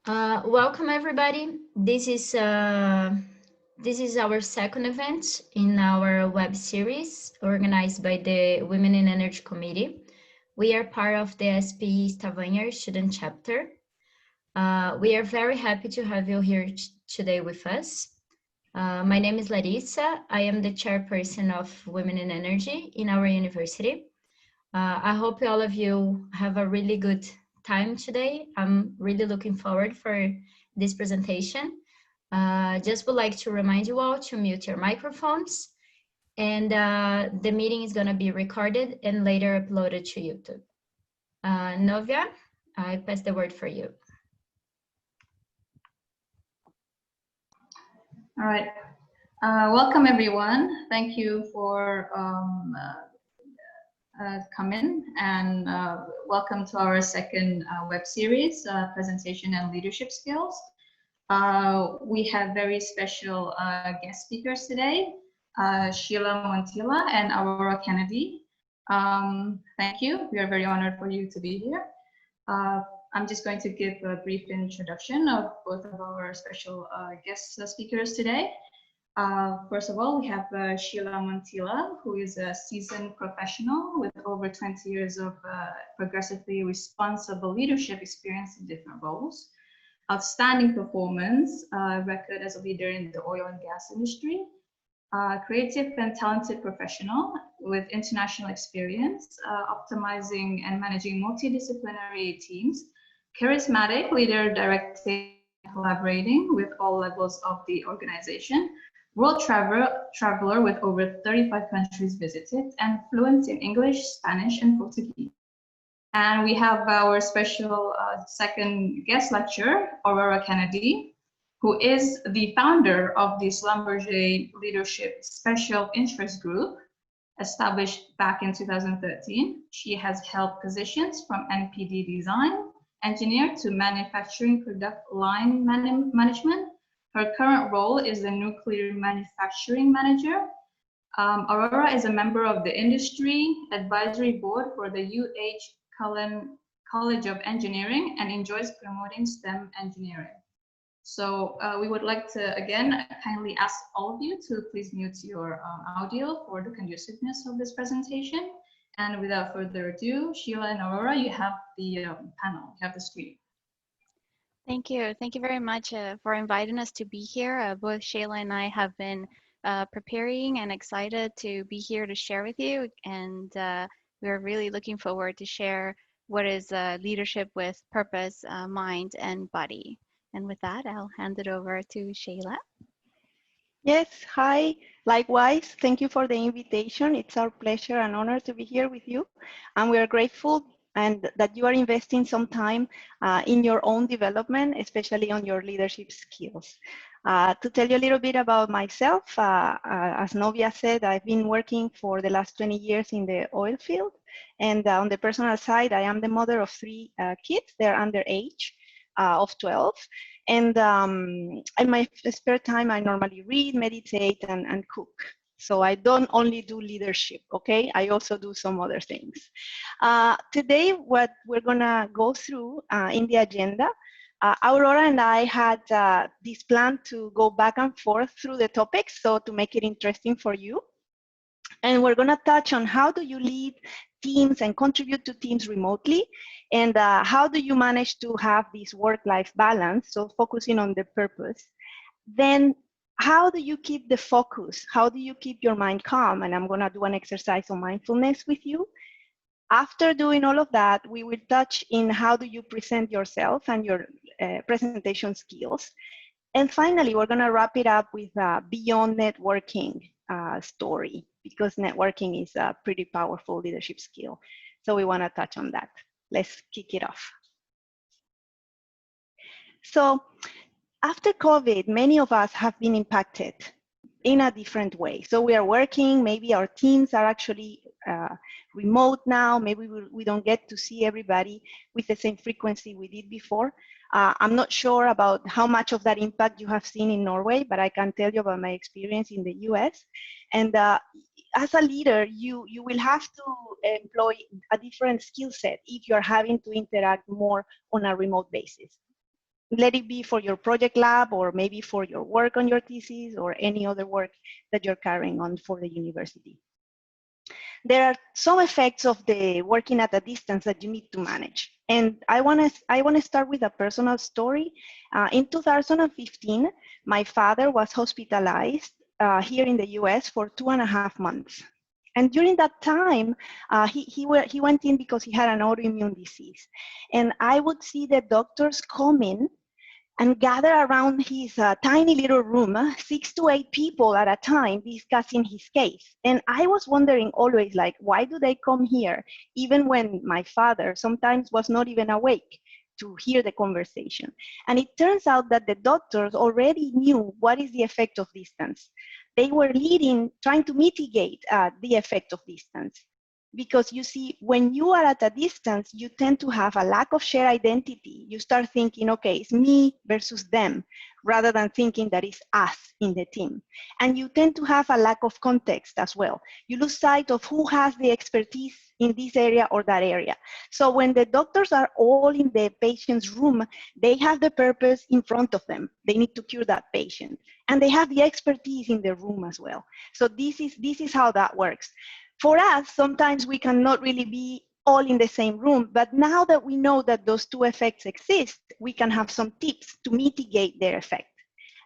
Welcome everybody. This is our second event in our web series organized by the Women in Energy Committee. We are part of the SPE Stavanger student chapter. We are very happy to have you here today with us. My name is Larissa. I am the chairperson of Women in Energy in our university. I hope all of you have a really good time today. I'm really looking forward for this presentation. Just would like to remind you all to mute your microphones, and the meeting is going to be recorded and later uploaded to YouTube. Novia, I pass the word for you. All right. Welcome, everyone. Thank you for coming, and welcome to our second web series, Presentation and Leadership Skills. We have very special guest speakers today, Sheila Montilla and Aurora Kennedy. Thank you. We are very honored for you to be here. I'm just going to give a brief introduction of both of our special guest speakers today. First of all, we have Sheila Montilla, who is a seasoned professional with over 20 years of progressively responsible leadership experience in different roles. Outstanding performance record as a leader in the oil and gas industry. Creative and talented professional with international experience, optimizing and managing multidisciplinary teams. Charismatic leader, directing, collaborating with all levels of the organization. World traveler with over 35 countries visited, and fluent in English, Spanish, and Portuguese. And we have our special second guest lecturer, Aurora Kennedy, who is the founder of the Schlumberger Leadership Special Interest Group, established back in 2013. She has held positions from NPD design engineer to manufacturing product line management. Her current role is the nuclear manufacturing manager. Aurora is a member of the industry advisory board for the Cullen College of Engineering and enjoys promoting STEM engineering. So we would like to, again, kindly ask all of you to please mute your audio for the conduciveness of this presentation. And without further ado, Sheila and Aurora, you have the panel, you have the screen. Thank you. Thank you very much for inviting us to be here. Both Sheila and I have been preparing and excited to be here to share with you. And we're really looking forward to share what is leadership with purpose, mind, and body. And with that, I'll hand it over to Sheila. Yes, hi. Likewise, thank you for the invitation. It's our pleasure and honor to be here with you. And we are grateful and that you are investing some time in your own development, especially on your leadership skills. To tell you a little bit about myself, as Novia said, I've been working for the last 20 years in the oil field. And on the personal side, I am the mother of 3 kids. They're under age of 12. And in my spare time, I normally read, meditate, and cook. So I don't only do leadership, okay? I also do some other things. Today, what we're gonna go through in the agenda, Aurora and I had this plan to go back and forth through the topics, so to make it interesting for you. And we're gonna touch on how do you lead teams and contribute to teams remotely, and how do you manage to have this work-life balance, so focusing on the purpose. Then how do you keep the focus? How do you keep your mind calm? And I'm gonna do an exercise on mindfulness with you. After doing all of that, we will touch in how do you present yourself and your presentation skills. And finally, we're gonna wrap it up with a beyond networking story, because networking is a pretty powerful leadership skill. So we wanna touch on that. Let's kick it off. So after COVID, many of us have been impacted in a different way. So we are working, maybe our teams are actually remote now, maybe we don't get to see everybody with the same frequency we did before. I'm not sure about how much of that impact you have seen in Norway, but I can tell you about my experience in the US. And as a leader, you will have to employ a different skill set if you're having to interact more on a remote basis. let it be for your project lab or maybe for your work on your thesis or any other work that you're carrying on for the university. There are some effects of the working at a distance that you need to manage. And I want to start with a personal story. In 2015, my father was hospitalized here in the US for 2.5 months. And during that time, he went in because he had an autoimmune disease. And I would see the doctors come in and gather around his tiny little room, 6 to 8 people at a time discussing his case. And I was wondering always, like, why do they come here, even when my father sometimes was not even awake to hear the conversation? And it turns out that the doctors already knew what is the effect of distance. They were trying to mitigate the effect of distance. Because you see, when you are at a distance, you tend to have a lack of shared identity. You start thinking, okay, it's me versus them, rather than thinking that it's us in the team. And you tend to have a lack of context as well. You lose sight of who has the expertise in this area or that area. So when the doctors are all in the patient's room, they have the purpose in front of them. They need to cure that patient. And they have the expertise in the room as well. So this is how that works. For us, sometimes we cannot really be all in the same room, but now that we know that those two effects exist, we can have some tips to mitigate their effect.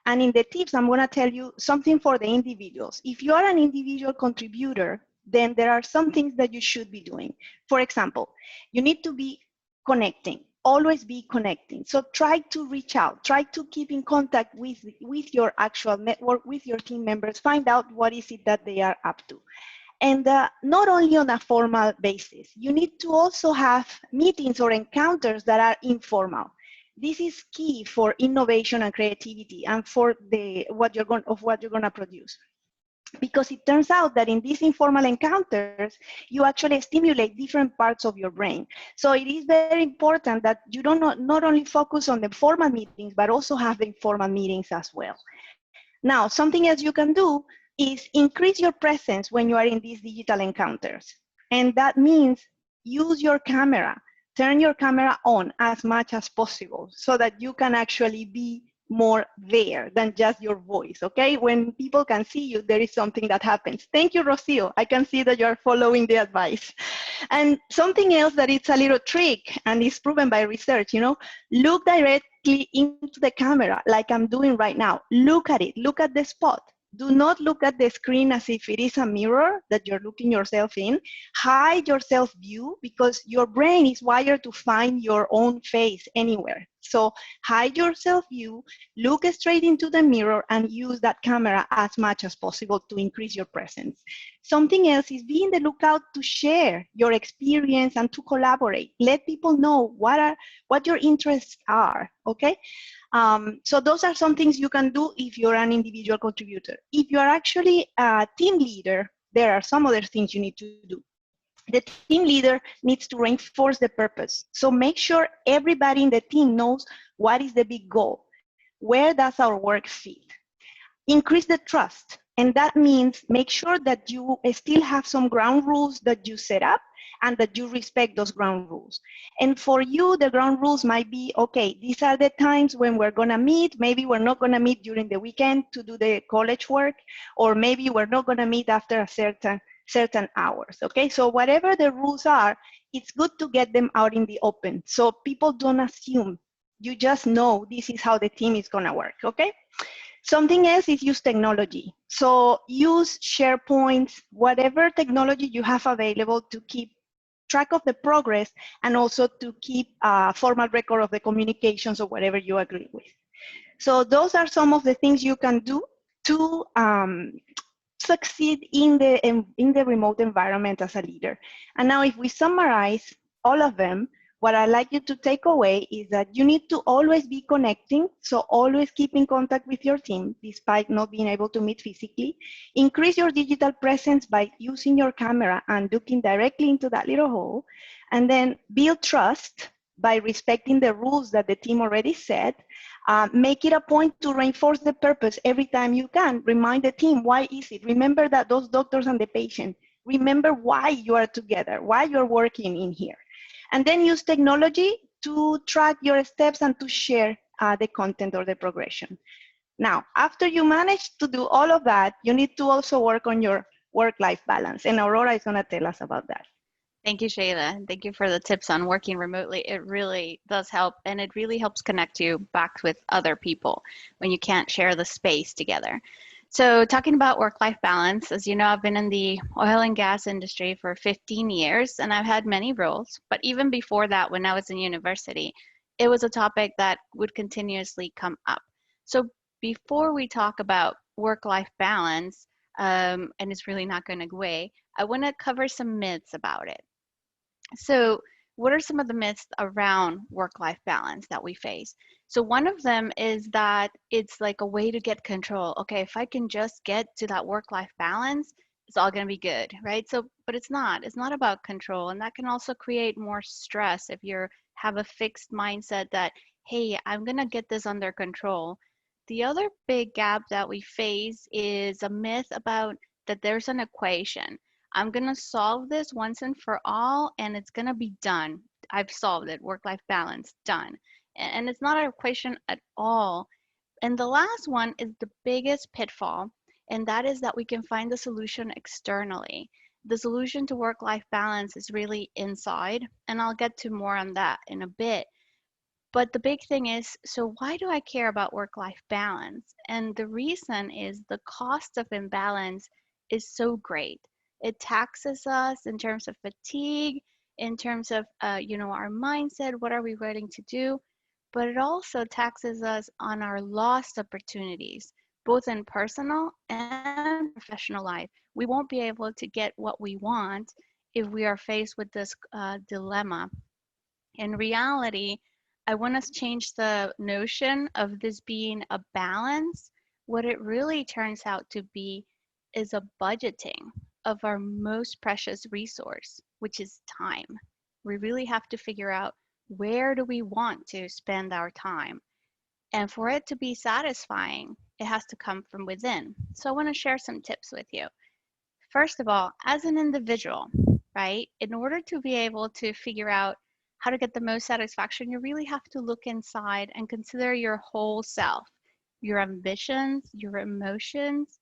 And in the tips, I'm going to tell you something for the individuals. If you are an individual contributor, then there are some things that you should be doing. For example, you need to be connecting, always be connecting. So try to reach out, try to keep in contact with your actual network, with your team members, find out what is it that they are up to. And not only on a formal basis, you need to also have meetings or encounters that are informal. This is key for innovation and creativity and for what you're going to produce. Because it turns out that in these informal encounters, you actually stimulate different parts of your brain. So it is very important that you don't not only focus on the formal meetings, but also have the informal meetings as well. Now, something else you can do is increase your presence when you are in these digital encounters. And that means use your camera, turn your camera on as much as possible so that you can actually be more there than just your voice, okay? When people can see you, there is something that happens. Thank you, Rocio. I can see that you're following the advice. And something else that it's a little trick and is proven by research, look directly into the camera like I'm doing right now. Look at it, look at the spot. Do not look at the screen as if it is a mirror that you're looking yourself in. Hide your self-view because your brain is wired to find your own face anywhere. So hide your self-view, look straight into the mirror, and use that camera as much as possible to increase your presence. Something else is be in the lookout to share your experience and to collaborate. Let people know what your interests are, okay? So those are some things you can do if you're an individual contributor. If you are actually a team leader, there are some other things you need to do. The team leader needs to reinforce the purpose. So make sure everybody in the team knows what is the big goal. Where does our work fit? Increase the trust. And that means make sure that you still have some ground rules that you set up and that you respect those ground rules. And for you, the ground rules might be, okay, these are the times when we're gonna meet. Maybe we're not gonna meet during the weekend to do the college work, or maybe we're not gonna meet after a certain hours, okay? So whatever the rules are, it's good to get them out in the open so people don't assume. You just know this is how the team is gonna work, okay? Something else is use technology. So use SharePoint, whatever technology you have available to keep track of the progress and also to keep a formal record of the communications or whatever you agree with. So those are some of the things you can do to succeed in the remote environment as a leader. And now if we summarize all of them, what I'd like you to take away is that you need to always be connecting, so always keep in contact with your team despite not being able to meet physically. Increase your digital presence by using your camera and looking directly into that little hole. And then build trust by respecting the rules that the team already set. Make it a point to reinforce the purpose every time you can. Remind the team, why is it? Remember that those doctors and the patient. Remember why you are together, why you're working in here. And then use technology to track your steps and to share the content or the progression. Now, after you manage to do all of that, you need to also work on your work-life balance. And Aurora is going to tell us about that. Thank you, Sheila. Thank you for the tips on working remotely. It really does help, and it really helps connect you back with other people when you can't share the space together. So talking about work-life balance, as you know, I've been in the oil and gas industry for 15 years, and I've had many roles. But even before that, when I was in university, it was a topic that would continuously come up. So before we talk about work-life balance, and it's really not going to go away, I want to cover some myths about it. So, what are some of the myths around work-life balance that we face? So, one of them is that it's like a way to get control. Okay, if I can just get to that work-life balance, it's all going to be good, right? So, but it's not. It's not about control, and that can also create more stress if you have a fixed mindset that, hey, I'm going to get this under control. The other big gap that we face is a myth about that there's an equation. I'm going to solve this once and for all, and it's going to be done. I've solved it. Work-life balance, done. And it's not an equation at all. And the last one is the biggest pitfall, and that is that we can find the solution externally. The solution to work-life balance is really inside, and I'll get to more on that in a bit. But the big thing is, so why do I care about work-life balance? And the reason is the cost of imbalance is so great. It taxes us in terms of fatigue, in terms of our mindset, what are we willing to do? But it also taxes us on our lost opportunities, both in personal and professional life. We won't be able to get what we want if we are faced with this dilemma. In reality, I want to change the notion of this being a balance. What it really turns out to be is a budgeting of our most precious resource, which is time. We really have to figure out where do we want to spend our time. And for it to be satisfying, it has to come from within. So I want to share some tips with you. First of all, as an individual, right, in order to be able to figure out how to get the most satisfaction, you really have to look inside and consider your whole self, your ambitions, your emotions,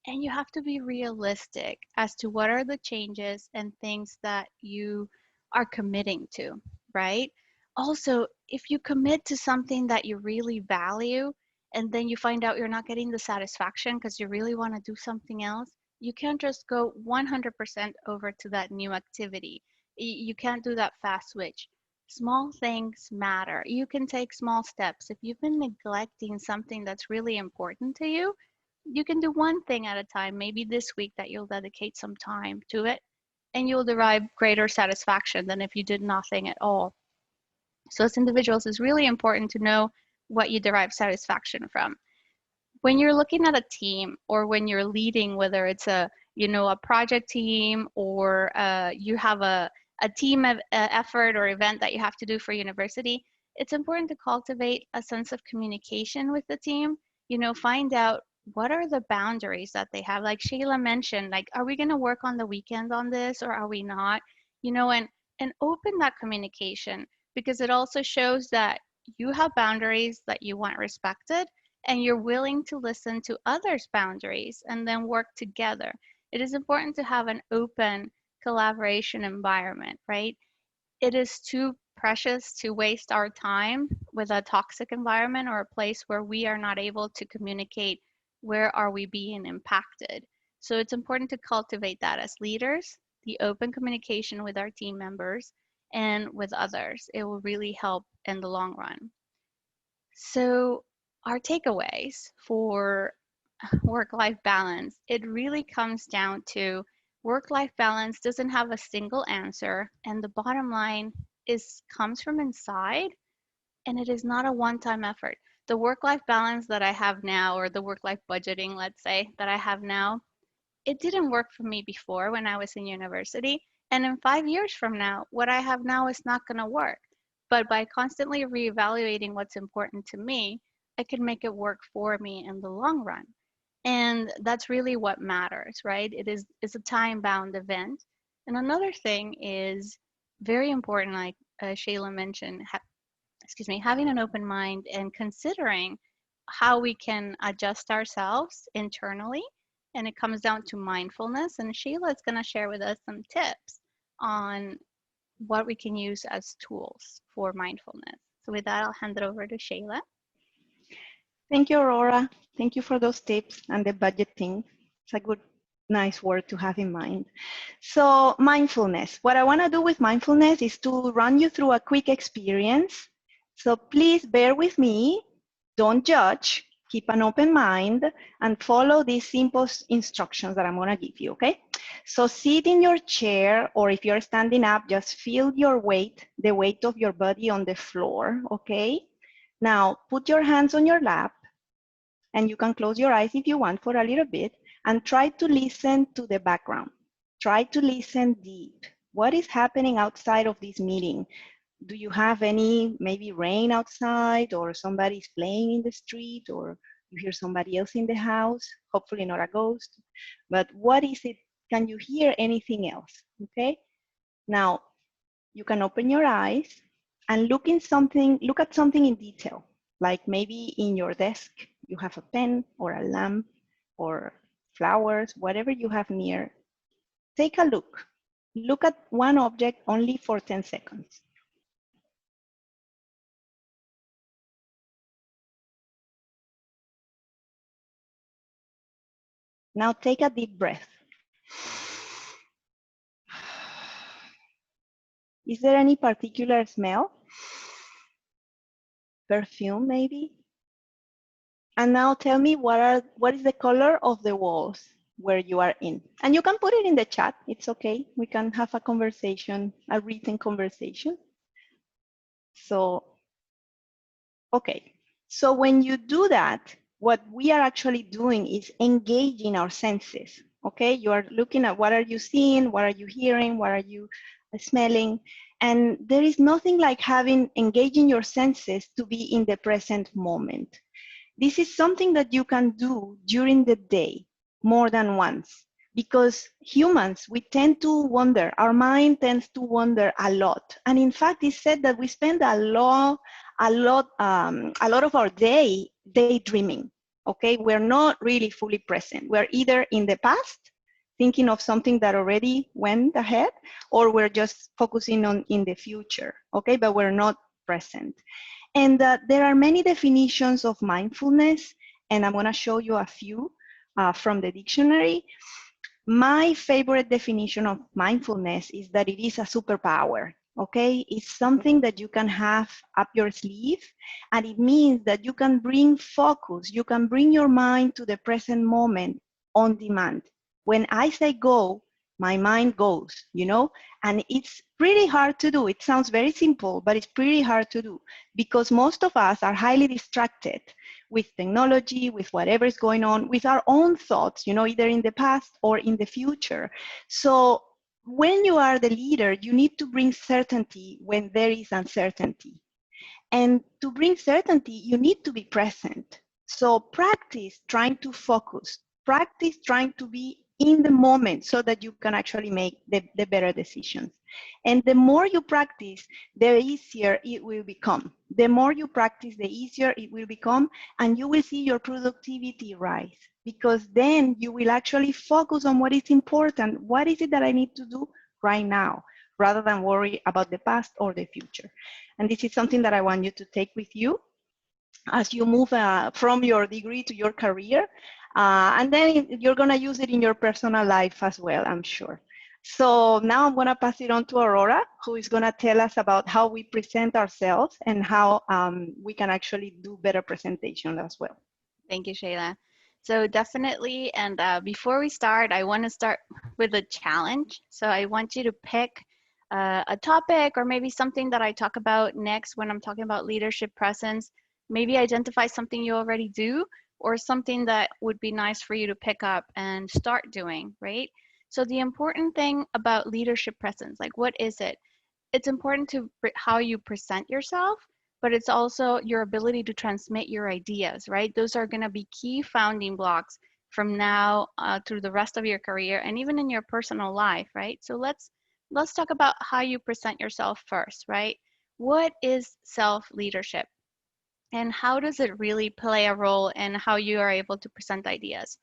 and you have to be realistic as to what are the changes and things that you are committing to, right? Also, if you commit to something that you really value and then you find out you're not getting the satisfaction because you really want to do something else, you can't just go 100% over to that new activity. You can't do that fast switch. Small things matter. You can take small steps. If you've been neglecting something that's really important to you, you can do one thing at a time, maybe this week that you'll dedicate some time to it, and you'll derive greater satisfaction than if you did nothing at all. So as individuals, it's really important to know what you derive satisfaction from. When you're looking at a team or when you're leading, whether it's a project team or you have a team of effort or event that you have to do for university, it's important to cultivate a sense of communication with the team. Find out what are the boundaries that they have. Like Sheila mentioned, like, are we going to work on the weekends on this or are we not? And open that communication, because it also shows that you have boundaries that you want respected and you're willing to listen to others' boundaries and then work together. It is important to have an open collaboration environment, right? It is too precious to waste our time with a toxic environment or a place where we are not able to communicate where are we being impacted. So it's important to cultivate that as leaders, the open communication with our team members and with others. It will really help in the long run. So our takeaways for work-life balance, it really comes down to work-life balance doesn't have a single answer, and the bottom line comes from inside, and it is not a one-time effort. The work-life balance that I have now, or the work-life budgeting, let's say, that I have now, it didn't work for me before when I was in university. And in 5 years from now, what I have now is not going to work. But by constantly reevaluating what's important to me, I can make it work for me in the long run. And that's really what matters, right? It's a time-bound event. And another thing is very important, like Sheila mentioned, excuse me, having an open mind and considering how we can adjust ourselves internally. And it comes down to mindfulness. And Sheila is going to share with us some tips on what we can use as tools for mindfulness. So with that, I'll hand it over to Sheila. Thank you, Aurora. Thank you for those tips and the budgeting. It's a good, nice word to have in mind. So mindfulness. What I want to do with mindfulness is to run you through a quick experience. So please bear with me. Don't judge. Keep an open mind and follow these simple instructions that I'm going to give you, okay? So sit in your chair, or if you're standing up, just feel your weight, the weight of your body on the floor, okay? Now, put your hands on your lap, and you can close your eyes if you want for a little bit, and try to listen to the background. Try to listen deep. What is happening outside of this meeting? Do you have any, maybe rain outside, or somebody's playing in the street, or you hear somebody else in the house? Hopefully not a ghost. But what is it? Can you hear anything else? Okay. Now you can open your eyes and look at something in detail. Like maybe in your desk, you have a pen or a lamp or flowers, whatever you have near. Take a look. Look at one object only for 10 seconds. Now take a deep breath. Is there any particular smell? Perfume, maybe? And now tell me what is the color of the walls where you are in? And you can put it in the chat. It's okay. We can have a conversation, a written conversation. So, okay. So when you do that, what we are actually doing is engaging our senses. Okay, you are looking at what are you seeing, what are you hearing, what are you smelling, and there is nothing like engaging your senses to be in the present moment. This is something that you can do during the day more than once, because humans, we tend to wander. Our mind tends to wander a lot, and in fact, it's said that we spend a lot of our day daydreaming. Okay, we're not really fully present. We're either in the past, thinking of something that already went ahead, or we're just focusing on in the future. Okay, but we're not present. And there are many definitions of mindfulness, and I'm going to show you a few from the dictionary. My favorite definition of mindfulness is that it is a superpower. Okay, it's something that you can have up your sleeve, and it means that you can bring focus, you can bring your mind to the present moment on demand. When I say go, my mind goes, you know, and it's pretty hard to do. It sounds very simple, but it's pretty hard to do because most of us are highly distracted with technology, with whatever is going on, with our own thoughts, you know, either in the past or in the future. So when you are the leader, you need to bring certainty when there is uncertainty. And to bring certainty, you need to be present. So practice trying to focus, practice trying to be in the moment so that you can actually make the better decisions. And the more you practice, the easier it will become. The more you practice, the easier it will become, and you will see your productivity rise, because then you will actually focus on what is important. What is it that I need to do right now, rather than worry about the past or the future. And this is something that I want you to take with you as you move from your degree to your career. And then you're going to use it in your personal life as well, I'm sure. So now I'm going to pass it on to Aurora, who is going to tell us about how we present ourselves and how we can actually do better presentation as well. Thank you, Sheila. So definitely, and before we start, I want to start with a challenge. So I want you to pick a topic or maybe something that I talk about next when I'm talking about leadership presence. Maybe identify something you already do or something that would be nice for you to pick up and start doing, right? So the important thing about leadership presence, like what is it? It's important to how you present yourself, but it's also your ability to transmit your ideas, right? Those are going to be key founding blocks from now through the rest of your career and even in your personal life, right? So let's talk about how you present yourself first, right? what is self-leadership and how does it really play a role in how you are able to present ideas?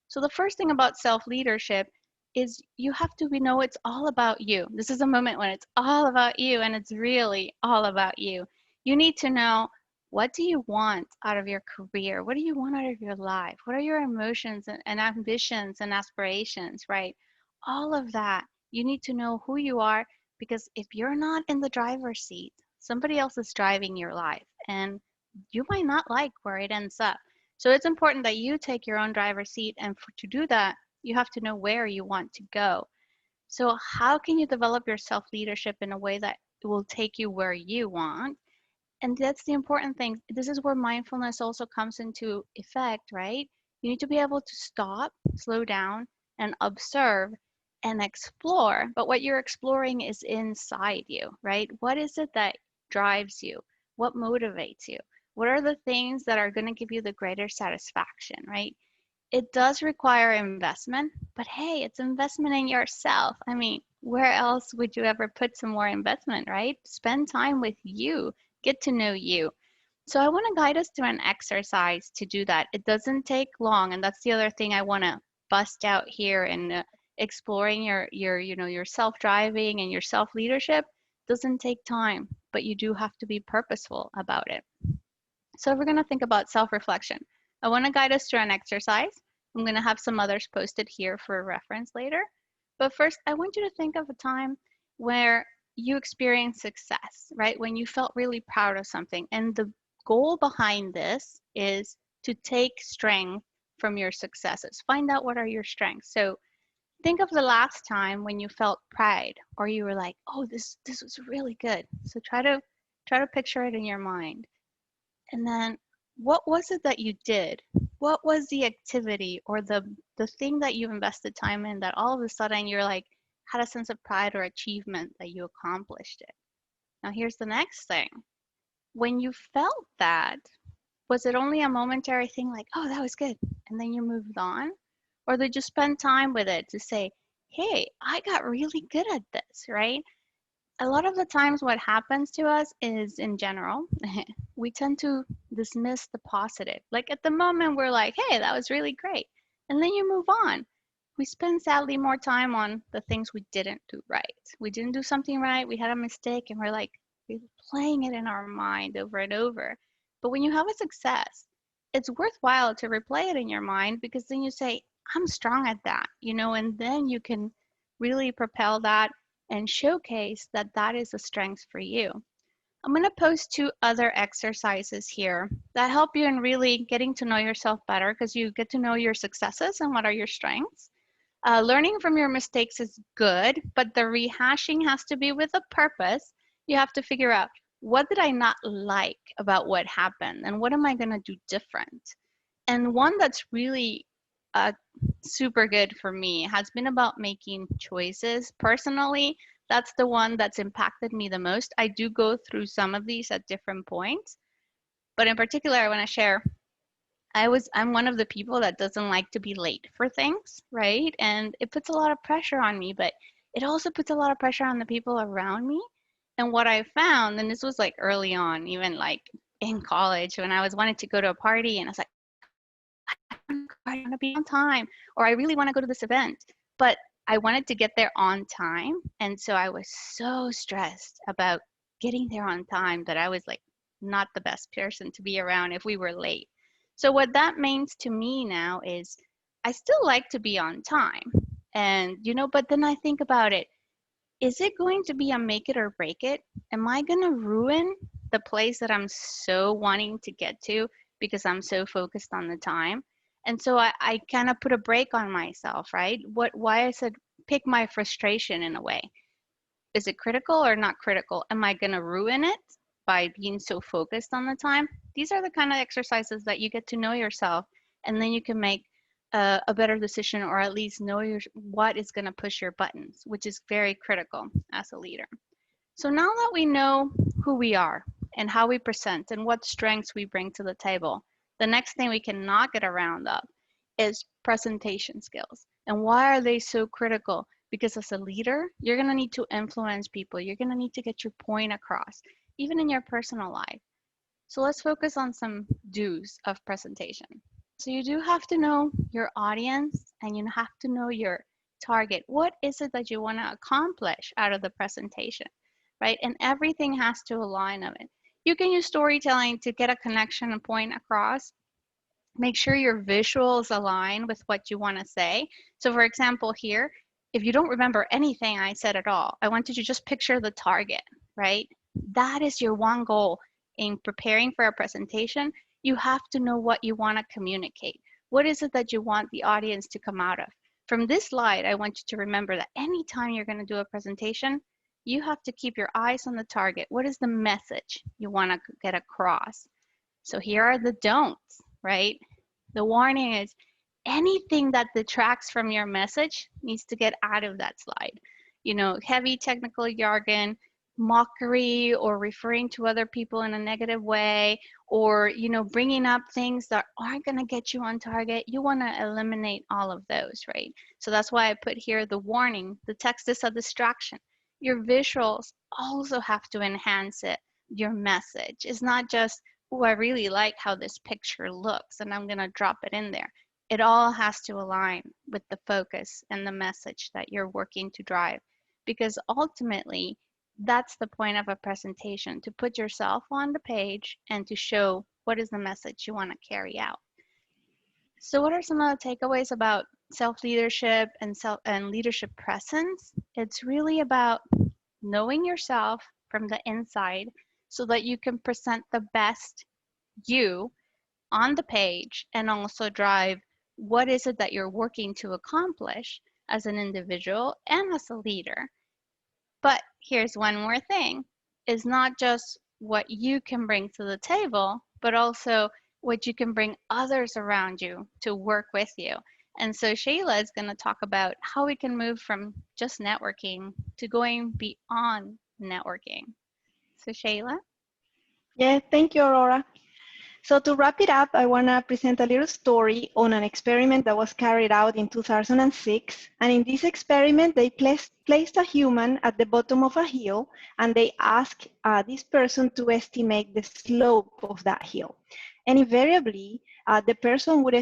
So the first thing about self-leadership is you have to know it's all about you. This is a moment when it's all about you and it's really all about you. You need to know, what do you want out of your career? What do you want out of your life? What are your emotions and ambitions and aspirations, right? All of that. You need to know who you are, because if you're not in the driver's seat, somebody else is driving your life and you might not like where it ends up. So it's important that you take your own driver's seat, and to do that, you have to know where you want to go. So how can you develop your self-leadership in a way that will take you where you want? And that's the important thing. This is where mindfulness also comes into effect, right? You need to be able to stop, slow down, and observe and explore. But what you're exploring is inside you, right? What is it that drives you? What motivates you? What are the things that are going to give you the greater satisfaction, right? It does require investment, but hey, it's investment in yourself. I mean, where else would you ever put some more investment, right? Spend time with you, get to know you. So I want to guide us through an exercise to do that. It doesn't take long, and that's the other thing I want to bust out here. And exploring your self-driving and your self-leadership doesn't take time, but you do have to be purposeful about it. So we're going to think about self-reflection. I want to guide us through an exercise. I'm going to have some others posted here for reference later. But first, I want you to think of a time where you experienced success, right? When you felt really proud of something. And the goal behind this is to take strength from your successes. Find out what are your strengths. So think of the last time when you felt pride, or you were like, oh, this was really good. So try to picture it in your mind. And then what was it that you did? What was the activity or the thing that you invested time in that all of a sudden you're like, had a sense of pride or achievement that you accomplished it? Now here's the next thing. When you felt that, was it only a momentary thing like, oh, that was good, and then you moved on? Or did you spend time with it to say, hey, I got really good at this, right? A lot of the times what happens to us is, in general, we tend to dismiss the positive. Like at the moment we're like, hey, that was really great. And then you move on. We spend sadly more time on the things we didn't do right. We didn't do something right, we had a mistake, and we're like replaying it in our mind over and over. But when you have a success, it's worthwhile to replay it in your mind, because then you say, I'm strong at that, and then you can really propel that and showcase that that is a strength for you. I'm going to post 2 other exercises here that help you in really getting to know yourself better, because you get to know your successes and what are your strengths. Learning from your mistakes is good, but the rehashing has to be with a purpose. You have to figure out, what did I not like about what happened, and what am I going to do different? And one that's really super good for me has been about making choices. Personally, that's the one that's impacted me the most. I do go through some of these at different points, but in particular, I want to share, I'm one of the people that doesn't like to be late for things, right? And it puts a lot of pressure on me, but it also puts a lot of pressure on the people around me. And what I found, and this was like early on, even like in college, when I was wanting to go to a party and I was like, I want to be on time, or I really want to go to this event, but I wanted to get there on time. And so I was so stressed about getting there on time that I was like not the best person to be around if we were late. So what that means to me now is I still like to be on time. And, but then I think about it, is it going to be a make it or break it? Am I going to ruin the place that I'm so wanting to get to because I'm so focused on the time? And so I kind of put a break on myself, right? Why I said pick my frustration in a way. Is it critical or not critical? Am I going to ruin it by being so focused on the time? These are the kind of exercises that you get to know yourself, and then you can make a better decision, or at least know what is going to push your buttons, which is very critical as a leader. So now that we know who we are and how we present and what strengths we bring to the table, the next thing we cannot get around of is presentation skills. And why are they so critical? Because as a leader, you're going to need to influence people. You're going to need to get your point across. even in your personal life. So let's focus on some do's of presentation. So you do have to know your audience and you have to know your target. What is it that you want to accomplish out of the presentation, right? And everything has to align of it. You can use storytelling to get a connection and point across. Make sure your visuals align with what you want to say. So for example, here, if you don't remember anything I said at all, I want you to just picture the target, right? That is your one goal in preparing for a presentation. You have to know what you want to communicate. What is it that you want the audience to come out of? From this slide, I want you to remember that anytime you're going to do a presentation, you have to keep your eyes on the target. What is the message you want to get across? So here are the don'ts, right? The warning is anything that detracts from your message needs to get out of that slide. You know, heavy technical jargon, mockery, or referring to other people in a negative way, or, you know, bringing up things that aren't going to get you on target. You want to eliminate all of those, right? So that's why I put here the warning. The text is a distraction. Your visuals also have to enhance it, your message. It's not just, oh, I really like how this picture looks and I'm going to drop it in there. It all has to align with the focus and the message that you're working to drive, because ultimately that's the point of a presentation, to put yourself on the page and to show what is the message you want to carry out. So what are some of the takeaways about self-leadership and leadership presence? It's really about knowing yourself from the inside so that you can present the best you on the page and also drive what is it that you're working to accomplish as an individual and as a leader. But here's one more thing. It's not just what you can bring to the table, but also what you can bring others around you to work with you. And so Sheila is going to talk about how we can move from just networking to going beyond networking. So Sheila? Yeah, thank you, Aurora. So to wrap it up, I want to present a little story on an experiment that was carried out in 2006. And in this experiment, they placed a human at the bottom of a hill, and they asked this person to estimate the slope of that hill. And invariably, the person would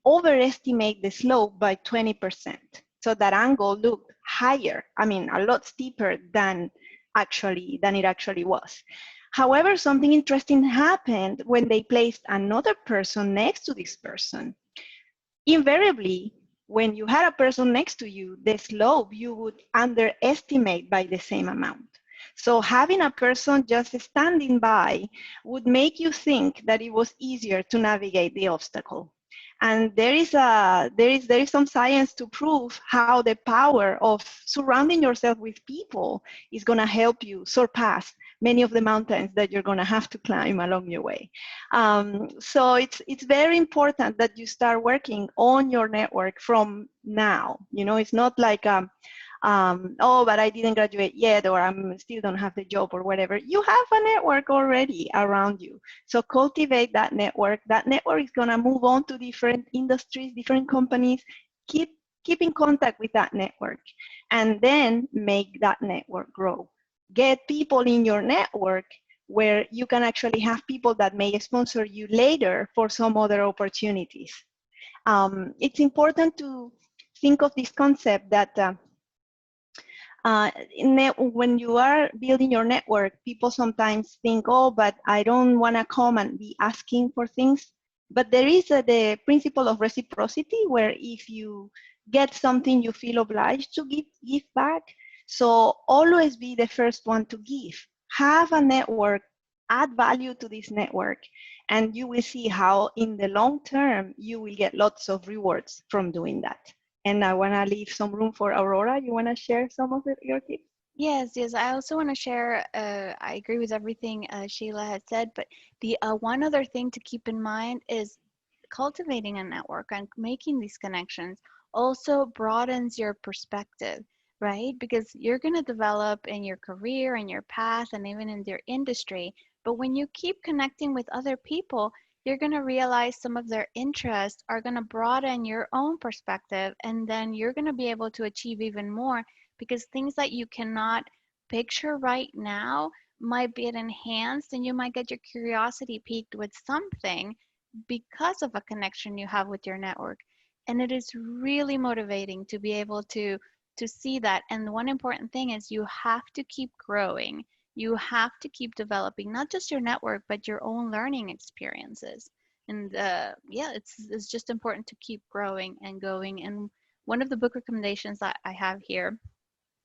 overestimate the slope by 20%. So that angle looked higher, I mean, a lot steeper than it actually was. However, something interesting happened when they placed another person next to this person. Invariably, when you had a person next to you, the slope you would underestimate by the same amount. So having a person just standing by would make you think that it was easier to navigate the obstacle. And there is some science to prove how the power of surrounding yourself with people is going to help you surpass many of the mountains that you're going to have to climb along your way. So it's very important that you start working on your network from now. You know, it's not like oh, but I didn't graduate yet, or I'm still don't have the job or whatever. You have a network already around you. So cultivate that network. That network is going to move on to different industries, different companies. Keep in contact with that network, and then make that network grow. Get people in your network where you can actually have people that may sponsor you later for some other opportunities. It's important to think of this concept that when you are building your network, people sometimes think, oh, but I don't want to come and be asking for things. But there is the principle of reciprocity, where if you get something, you feel obliged to give back. So always be the first one to give. Have a network, add value to this network, and you will see how in the long term, you will get lots of rewards from doing that. And I want to leave some room for Aurora. You want to share some of your tips? Yes. I also want to share, I agree with everything Sheila had said, but the one other thing to keep in mind is cultivating a network and making these connections also broadens your perspective, right? Because you're going to develop in your career and your path and even in your industry. But when you keep connecting with other people, you're going to realize some of their interests are going to broaden your own perspective, and then you're going to be able to achieve even more, because things that you cannot picture right now might be enhanced, and you might get your curiosity piqued with something because of a connection you have with your network. And it is really motivating to be able to see that. And one important thing is you have to keep growing. You have to keep developing not just your network, but your own learning experiences. And yeah, it's just important to keep growing and going. And one of the book recommendations that I have here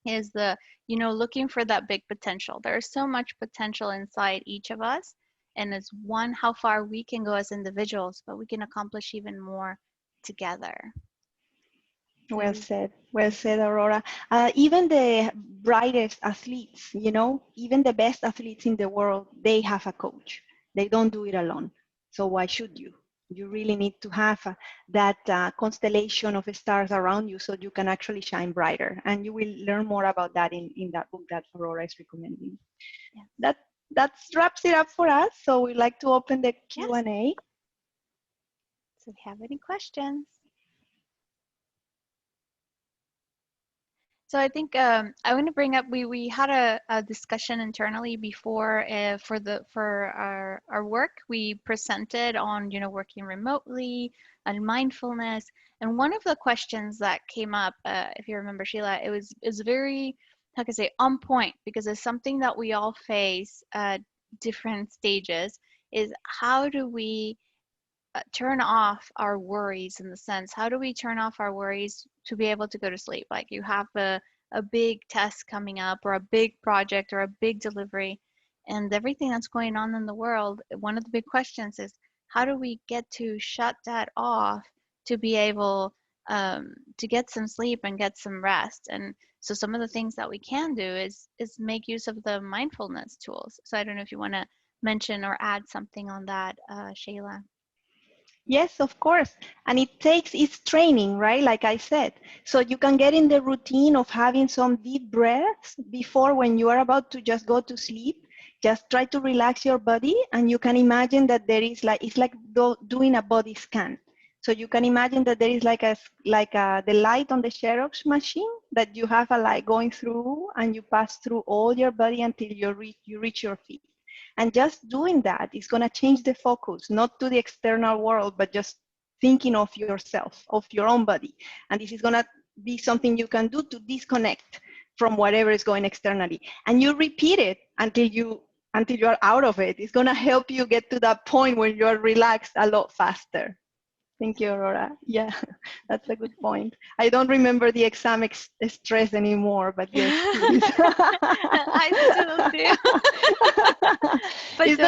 is looking for that big potential. There's so much potential inside each of us. And it's one, how far we can go as individuals, but we can accomplish even more together. Well said, Aurora. Even the brightest athletes, even the best athletes in the world, they have a coach. They don't do it alone. So why should you? You really need to have that constellation of stars around you so you can actually shine brighter. And you will learn more about that in that book that Aurora is recommending. Yeah. That wraps it up for us. So we'd like to open the Q&A. Yes. So if you have any questions. So I think I want to bring up, we had a discussion internally before for our work. We presented on working remotely and mindfulness, and one of the questions that came up, if you remember, Sheila, is very, how can I say, on point, because it's something that we all face at different stages. Is how do we turn off our worries, in the sense, how do we turn off our worries to be able to go to sleep? Like you have a big test coming up, or a big project, or a big delivery, and everything that's going on in the world. One of the big questions is, how do we get to shut that off to be able to get some sleep and get some rest? And so some of the things that we can do is make use of the mindfulness tools. So I don't know if you want to mention or add something on that, Sheila. Yes, of course. And it's training, right? Like I said. So you can get in the routine of having some deep breaths before, when you are about to just go to sleep. Just try to relax your body, and you can imagine that there is it's like doing a body scan. So you can imagine that there is the light on the Xerox machine, that you have a light going through, and you pass through all your body until you reach your feet. And just doing that is going to change the focus, not to the external world, but just thinking of yourself, of your own body. And this is going to be something you can do to disconnect from whatever is going externally. And you repeat it until you are out of it. It's going to help you get to that point where you're relaxed a lot faster. Thank you, Aurora. Yeah, that's a good point. I don't remember the exam stress anymore, but yes, please. I still do. But it's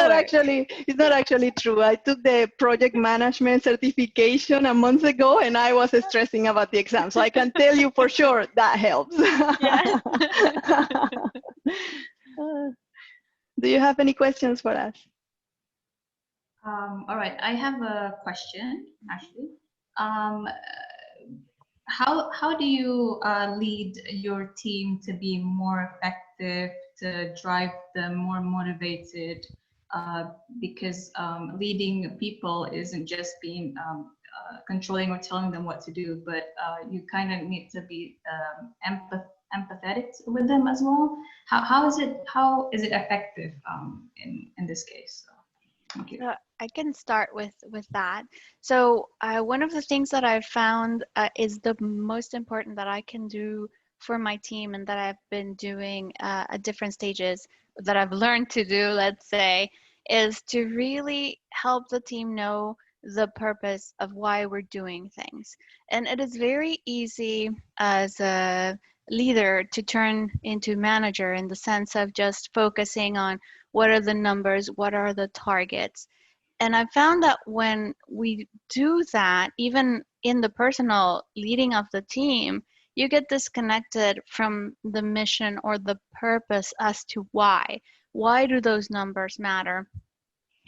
not actually true. I took the project management certification a month ago, and I was stressing about the exam. So I can tell you for sure that helps. Yes. Do you have any questions for us? All right, I have a question, actually. How do you lead your team to be more effective, to drive them more motivated? Because leading people isn't just being controlling or telling them what to do, but you kind of need to be empathetic with them as well. How is it effective in this case? So, thank you. I can start with that. So one of the things that I've found is the most important that I can do for my team, and that I've been doing at different stages, that I've learned to do, let's say, is to really help the team know the purpose of why we're doing things. And it is very easy as a leader to turn into manager, in the sense of just focusing on what are the numbers, what are the targets. And I found that when we do that, even in the personal leading of the team, you get disconnected from the mission or the purpose as to why. Why do those numbers matter?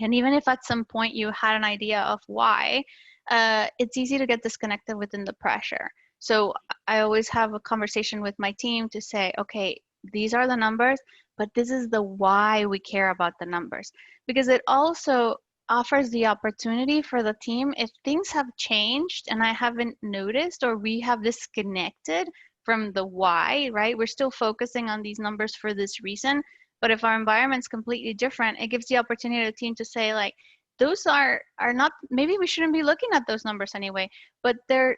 And even if at some point you had an idea of why, it's easy to get disconnected within the pressure. So I always have a conversation with my team to say, okay, these are the numbers, but this is the why we care about the numbers. Because it also offers the opportunity for the team, if things have changed and I haven't noticed, or we have disconnected from the why, right? We're still focusing on these numbers for this reason, But if our environment's completely different, it gives the opportunity to the team to say like, those are not, maybe we shouldn't be looking at those numbers anyway, but they're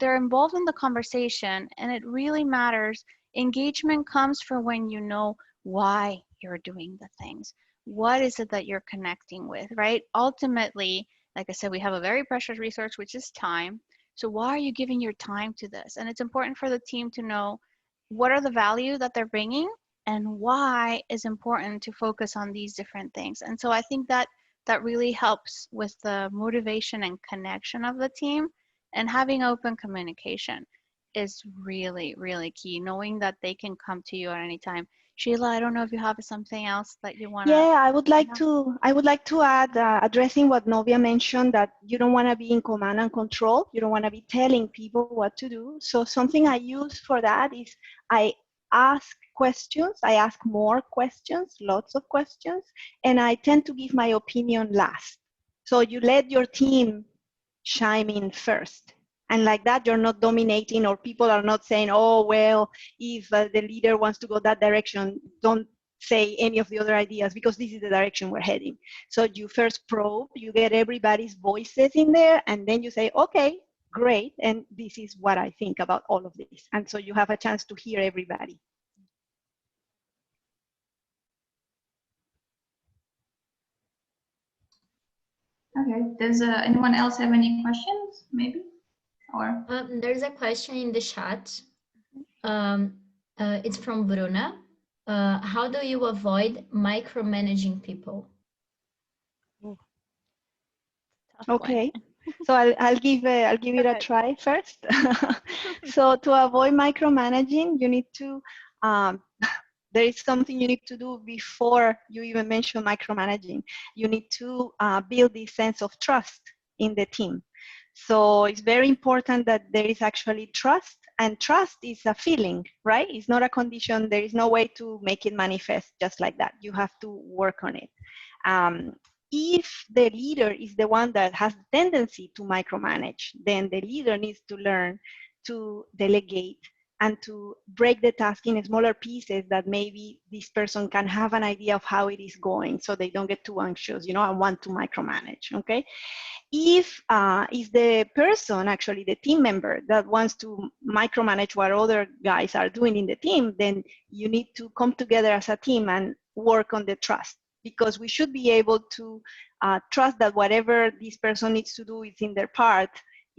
involved in the conversation, and it really matters. Engagement comes from when you know why you're doing the things. What is it that you're connecting with, right? Ultimately, like I said, we have a very precious resource, which is time. So why are you giving your time to this? And it's important for the team to know what are the value that they're bringing and why is important to focus on these different things. And so I think that that really helps with the motivation and connection of the team, and having open communication is really, really key, knowing that they can come to you at any time. Sheila, I don't know if you have something else that you want to. Yeah, I would like to add, addressing what Novia mentioned, that you don't want to be in command and control. You don't want to be telling people what to do. So something I use for that is I ask questions. I ask more questions, lots of questions, and I tend to give my opinion last. So you let your team chime in first. And like that, you're not dominating, or people are not saying, oh, well, if the leader wants to go that direction, don't say any of the other ideas, because this is the direction we're heading. So you first probe, you get everybody's voices in there, and then you say, okay, great, and this is what I think about all of this. And so you have a chance to hear everybody. Okay, does anyone else have any questions, maybe? Or There's a question in the chat. It's from Bruna. How do you avoid micromanaging people? Okay, so I'll give it a try first. So to avoid micromanaging, you need to there is something you need to do before you even mention micromanaging. You need to build this sense of trust in the team. So it's very important that there is actually trust, and trust is a feeling, right? It's not a condition. There is no way to make it manifest just like that. You have to work on it. If the leader is the one that has the tendency to micromanage, then the leader needs to learn to delegate and to break the task in smaller pieces that maybe this person can have an idea of how it is going, so they don't get too anxious, and want to micromanage, okay? If the person, actually the team member, that wants to micromanage what other guys are doing in the team, then you need to come together as a team and work on the trust, because we should be able to trust that whatever this person needs to do within their part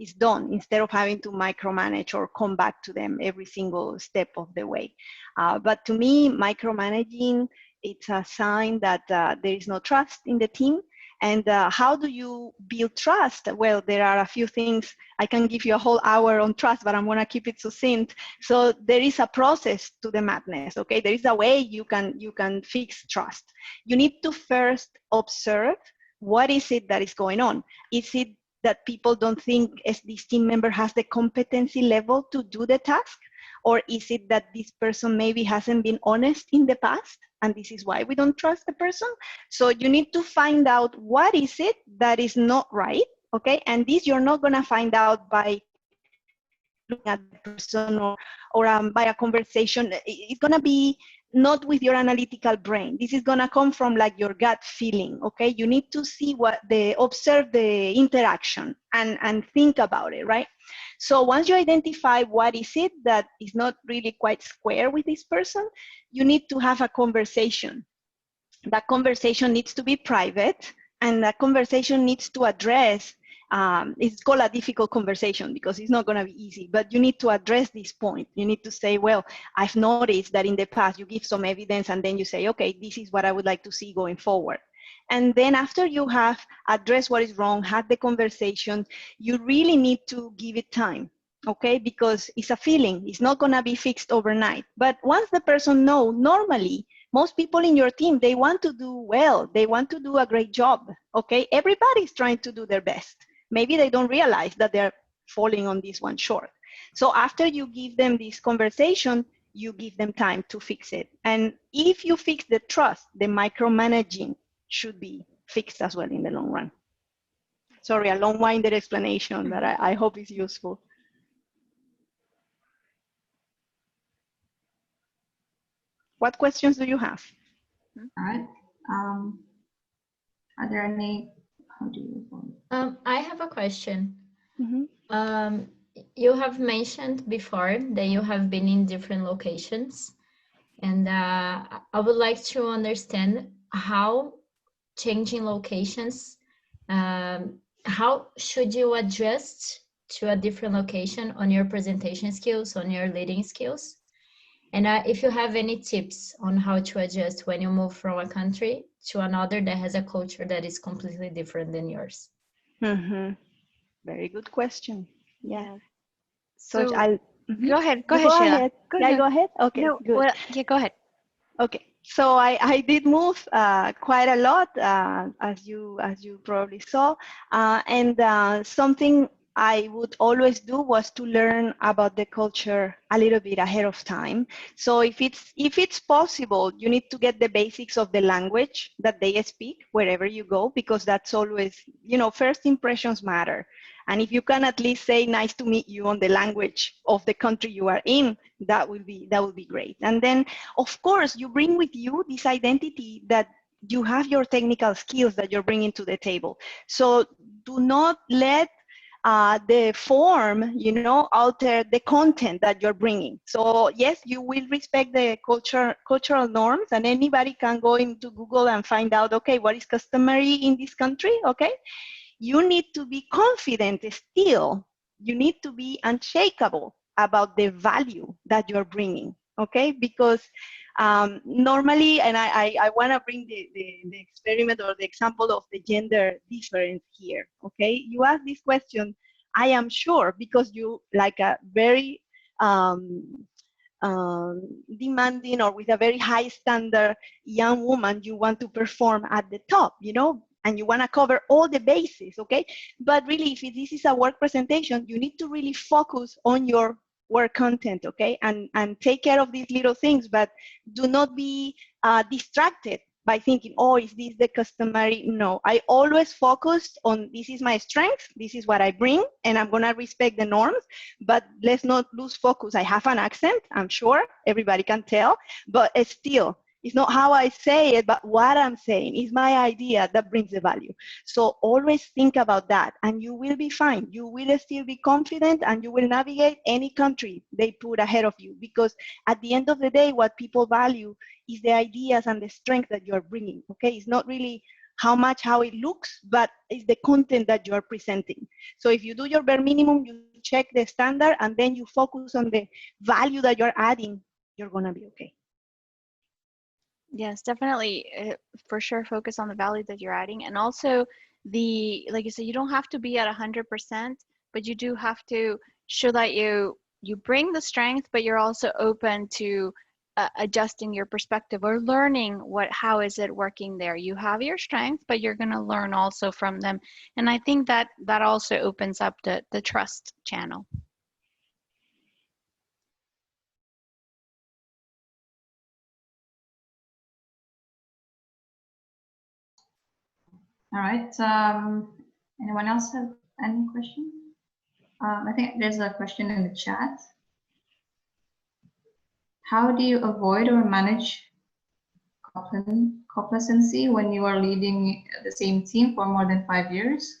is done, instead of having to micromanage or come back to them every single step of the way. But to me, micromanaging, it's a sign that there is no trust in the team. And how do you build trust? Well, there are a few things. I can give you a whole hour on trust, but I'm going to keep it succinct. So there is a process to the madness, okay? There is a way you can fix trust. You need to first observe what is it that is going on. Is it that people don't think as this team member has the competency level to do the task? Or is it that this person maybe hasn't been honest in the past, and this is why we don't trust the person? So you need to find out what is it that is not right, okay? And this you're not gonna find out by looking at the person or by a conversation. It's gonna be not with your analytical brain. This is gonna come from like your gut feeling, okay? You need to see observe the interaction and think about it, right? So once you identify what is it that is not really quite square with this person, you need to have a conversation. That conversation needs to be private, and that conversation needs to address, it's called a difficult conversation because it's not going to be easy, but you need to address this point. You need to say, well, I've noticed that in the past you give some evidence, and then you say, okay, this is what I would like to see going forward. And then after you have addressed what is wrong, had the conversation, you really need to give it time, okay? Because it's a feeling. It's not going to be fixed overnight. But once the person knows, normally, most people in your team, they want to do well. They want to do a great job, okay? Everybody's trying to do their best. Maybe they don't realize that they're falling on this one short. So after you give them this conversation, you give them time to fix it. And if you fix the trust, the micromanaging should be fixed as well in the long run. Sorry, a long-winded explanation, but I hope it's useful. What questions do you have? All right. Are there any, how do you vote? I have a question. Mm-hmm. You have mentioned before that you have been in different locations, and I would like to understand how changing locations, how should you adjust to a different location on your presentation skills, on your leading skills? And if you have any tips on how to adjust when you move from a country to another that has a culture that is completely different than yours. Mm-hmm. Very good question. Yeah. Yeah. So So I'll mhm. go ahead, You go Sheila. ahead. Go Yeah, I ahead. go ahead. Okay, No, good. well, yeah, go ahead. Okay, so I did move quite a lot, as you probably saw, and something I would always do was to learn about the culture a little bit ahead of time. So if it's possible, you need to get the basics of the language that they speak wherever you go, because that's always, first impressions matter. And if you can at least say nice to meet you on the language of the country you are in, that would be great. And then of course, you bring with you this identity that you have your technical skills that you're bringing to the table. So do not let the form, alter the content that you're bringing. So yes, you will respect the cultural norms, and anybody can go into Google and find out, okay, what is customary in this country, okay? You need to be confident still. You need to be unshakable about the value that you're bringing, okay? Because normally, and I want to bring the experiment or the example of the gender difference here, okay? You ask this question, I am sure, because you like a very demanding or with a very high standard young woman, you want to perform at the top, and you want to cover all the bases, okay? But really, if this is a work presentation, you need to really focus on your work content, okay? And take care of these little things, but do not be distracted by thinking, oh, is this the customary? No, I always focused on this is my strength, this is what I bring, and I'm gonna respect the norms, but let's not lose focus. I have an accent, I'm sure, everybody can tell, but it's still, it's not how I say it, but what I'm saying is my idea that brings the value. So always think about that, and you will be fine. You will still be confident, and you will navigate any country they put ahead of you, because at the end of the day, what people value is the ideas and the strength that you're bringing, okay? It's not really how it looks, but it's the content that you're presenting. So if you do your bare minimum, you check the standard, and then you focus on the value that you're adding, you're gonna be okay. Yes, definitely, for sure, focus on the value that you're adding. And also like you said, you don't have to be at 100%, but you do have to show that you bring the strength, but you're also open to adjusting your perspective or learning how is it working there. You have your strength, but you're going to learn also from them. And I think that also opens up the trust channel. All right. Anyone else have any question? I think there's a question in the chat. How do you avoid or manage complacency when you are leading the same team for more than 5 years?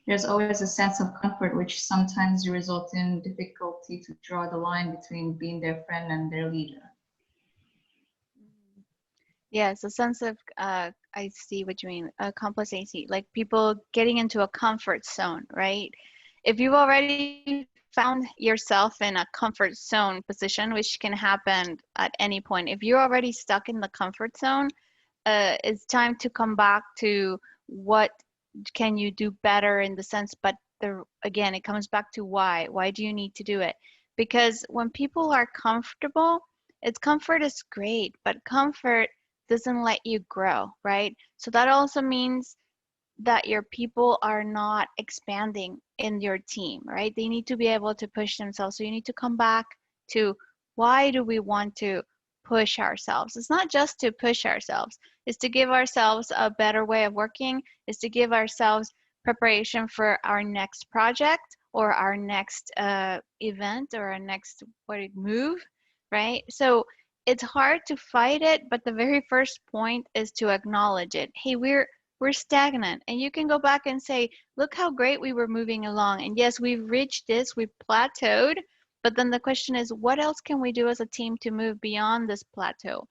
There's always a sense of comfort, which sometimes results in difficulty to draw the line between being their friend and their leader. Yes, a sense of, I see what you mean, complacency, like people getting into a comfort zone, right? If you've already found yourself in a comfort zone position, which can happen at any point, if you're already stuck in the comfort zone, it's time to come back to what can you do better in the sense, but again, it comes back to why. Why do you need to do it? Because when people are comfortable, comfort is great, but comfort doesn't let you grow, right? So that also means that your people are not expanding in your team, right? They need to be able to push themselves. So you need to come back to why do we want to push ourselves? It's not just to push ourselves, it's to give ourselves a better way of working, it's to give ourselves preparation for our next project or our next event or our next move, right? So it's hard to fight it, but the very first point is to acknowledge it. Hey, we're stagnant, and you can go back and say, look how great we were moving along, and yes, we've reached this, we've plateaued, but then the question is, what else can we do as a team to move beyond this plateau?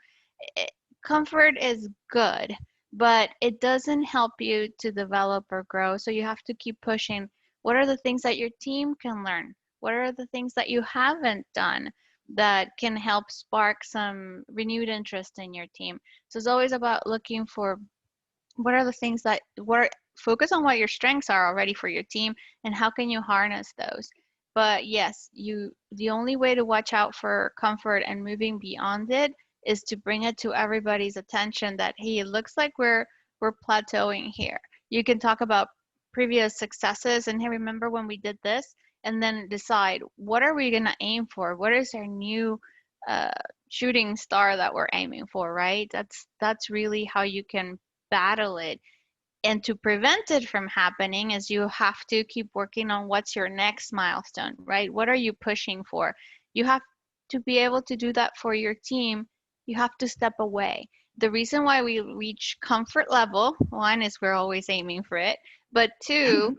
Comfort is good, but it doesn't help you to develop or grow. So you have to keep pushing. What are the things that your team can learn? What are the things that you haven't done that can help spark some renewed interest in your team? So it's always about looking for what are the things that focus on what your strengths are already for your team and how can you harness those. But yes, the only way to watch out for comfort and moving beyond it is to bring it to everybody's attention that, hey, it looks like we're plateauing here. You can talk about previous successes and, hey, remember when we did this, and then decide what are we going to aim for, what is our new shooting star that we're aiming for, right? That's really how you can battle it. And to prevent it from happening is you have to keep working on what's your next milestone, right? What are you pushing for? You have to be able to do that for your team. You have to step away. The reason why we reach comfort level, one is we're always aiming for it, but two,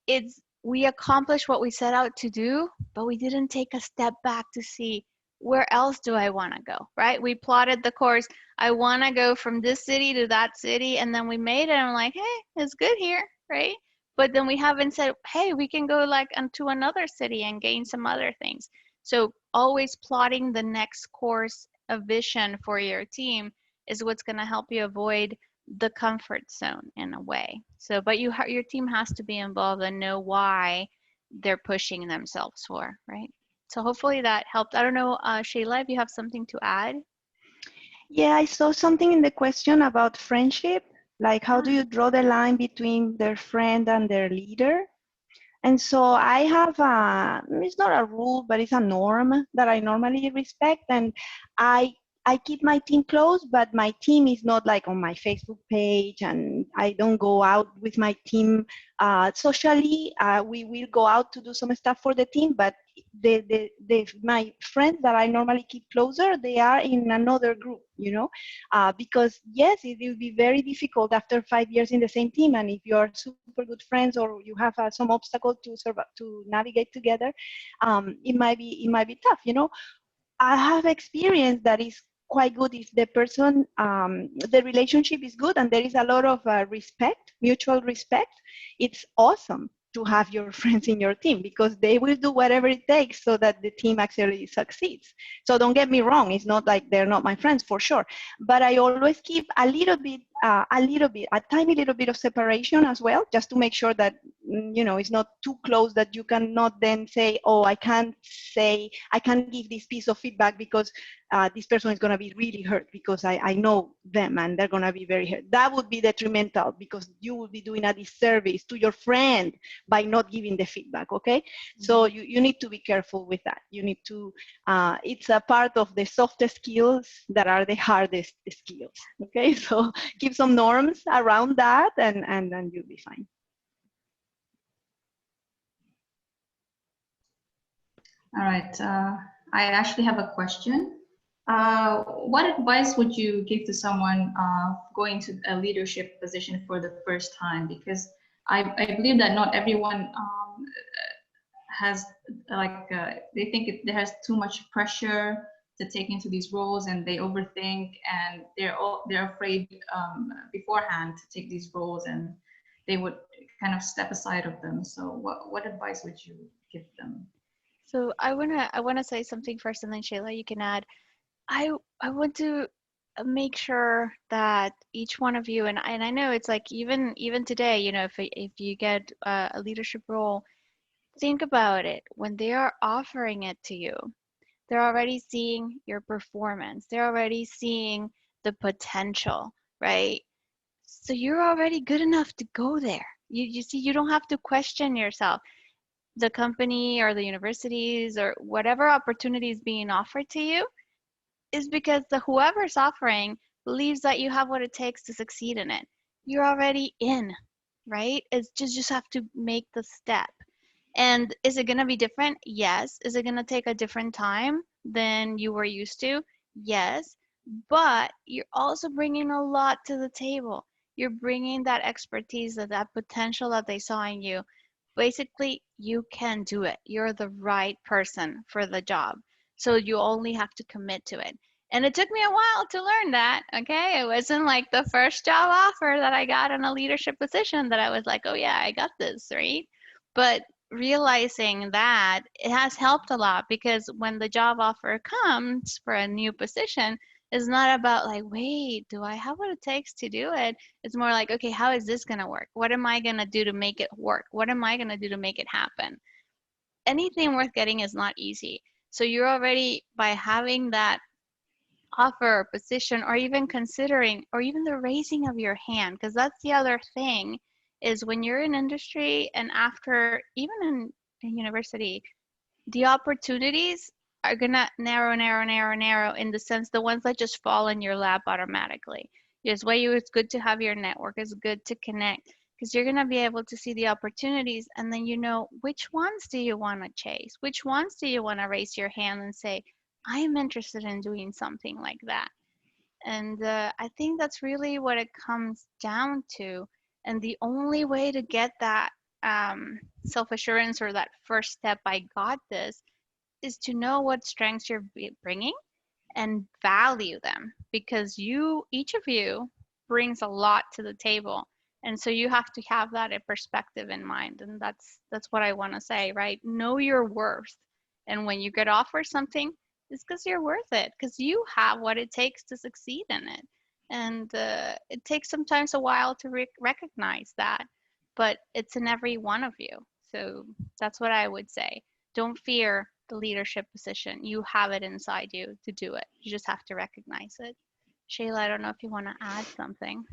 it's we accomplished what we set out to do, but we didn't take a step back to see where else do I want to go, right? We plotted the course. I want to go from this city to that city, and then we made it. And I'm like, hey, it's good here, right? But then we haven't said, hey, we can go like into another city and gain some other things. So always plotting the next course of vision for your team is what's going to help you avoid the comfort zone in a way. So, but your team has to be involved and know why they're pushing themselves for, right? So hopefully that helped. I don't know, Sheila, if you have something to add. Yeah, I saw something in the question about friendship, like how do you draw the line between their friend and their leader? And so I have it's not a rule, but it's a norm that I normally respect. And I I keep my team close, but my team is not like on my Facebook page, and I don't go out with my team socially. We will go out to do some stuff for the team, but my friends that I normally keep closer, they are in another group, because yes, it will be very difficult after 5 years in the same team, and if you are super good friends or you have some obstacle to navigate together, it might be tough. I have experience that is quite good if the person, the relationship is good and there is a lot of respect, mutual respect. It's awesome to have your friends in your team because they will do whatever it takes so that the team actually succeeds. So don't get me wrong, it's not like they're not my friends for sure, but I always keep a tiny little bit of separation as well, just to make sure that it's not too close that you cannot then say, oh, I can't give this piece of feedback because this person is going to be really hurt because I know them and they're going to be very hurt. That would be detrimental because you will be doing a disservice to your friend by not giving the feedback, okay? Mm-hmm. So you need to be careful with that. You need to, it's a part of the soft skills that are the hardest skills, okay? So keep some norms around that and you'll be fine. All right, I actually have a question. What advice would you give to someone going to a leadership position for the first time? Because I believe that not everyone has they think there has too much pressure to take into these roles, and they overthink, and they're afraid beforehand to take these roles, and they would kind of step aside of them. So what advice would you give them? So I wanna say something first, and then Sheila, you can add. I want to make sure that each one of you, and I know it's like even today, if you get a leadership role, think about it. When they are offering it to you, they're already seeing your performance. They're already seeing the potential, right? So you're already good enough to go there. You see, you don't have to question yourself. The company or the universities or whatever opportunity is being offered to you is because whoever's offering believes that you have what it takes to succeed in it. You're already in, right? It's just have to make the step. And is it going to be different? Yes. Is it going to take a different time than you were used to? Yes, but you're also bringing a lot to the table. You're bringing that expertise, that potential that they saw in you. Basically, you can do it. You're the right person for the job. So you only have to commit to it. And it took me a while to learn that, okay? It wasn't like the first job offer that I got in a leadership position that I was like, oh yeah, I got this, right? But realizing that it has helped a lot, because when the job offer comes for a new position, it's not about like, wait, do I have what it takes to do it? It's more like, okay, how is this going to work? What am I going to do to make it work? What am I going to do to make it happen? Anything worth getting is not easy. So you're already, by having that offer or position, or even considering, or even the raising of your hand, because that's the other thing, is when you're in industry and after, even in university, the opportunities are gonna narrow in the sense, the ones that just fall in your lap automatically. Just why it's good to have your network, it's good to connect, because you're gonna be able to see the opportunities, and then you know which ones do you want to chase, which ones do you want to raise your hand and say, I am interested in doing something like that. And I think that's really what it comes down to. And the only way to get that self-assurance, or that first step, I got this, is to know what strengths you're bringing and value them, because each of you brings a lot to the table. And so you have to have that in perspective in mind. And that's what I want to say, right? Know your worth. And when you get offered something, it's because you're worth it, because you have what it takes to succeed in it. And it takes sometimes a while to recognize that, but it's in every one of you. So that's what I would say. Don't fear the leadership position. You have it inside you to do it. You just have to recognize it. Sheila, I don't know if you want to add something.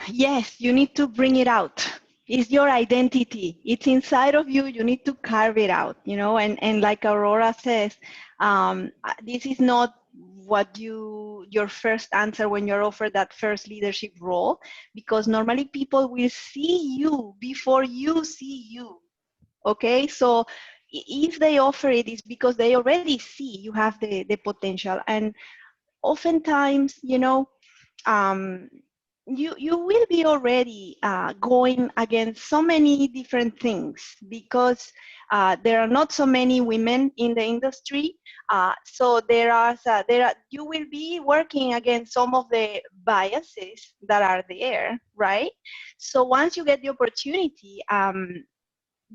Yes, you need to bring it out. It's your identity. It's inside of you. You need to carve it out, you know, and like Aurora says, this is not what your first answer when you're offered that first leadership role, because normally people will see you before you see you. Okay, so if they offer it, it's because they already see you have the potential. And oftentimes, you know, um, you will be already going against so many different things, because there are not so many women in the industry. So you will be working against some of the biases that are there, right? So once you get the opportunity,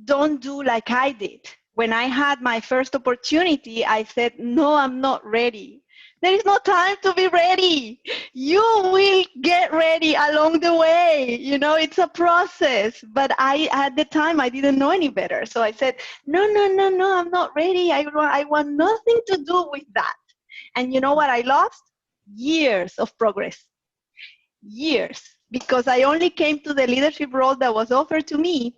don't do like I did. When I had my first opportunity, I said, no, I'm not ready. There is no time to be ready. You will get ready along the way. You know, it's a process. But at the time, I didn't know any better. So I said, no, I'm not ready. I want nothing to do with that. And you know what I lost? Years of progress. Years. Because I only came to the leadership role that was offered to me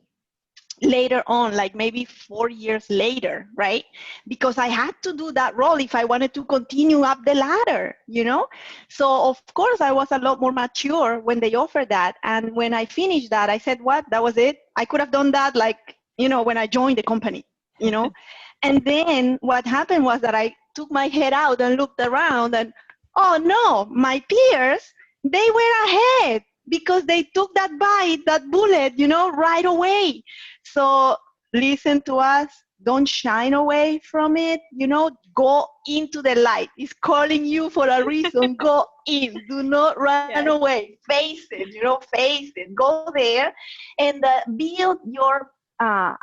later on, like maybe 4 years later, right? Because I had to do that role if I wanted to continue up the ladder, you know? So of course I was a lot more mature when they offered that. And when I finished that, I said, what? That was it? I could have done that, like, you know, when I joined the company, you know? And then what happened was that I took my head out and looked around, and oh no, my peers, they were ahead, because they took that bite, that bullet, you know, right away. So listen to us. Don't shine away from it. You know, go into the light. It's calling you for a reason. Go in. Do not run away. Face it. You know, face it. Go there and build your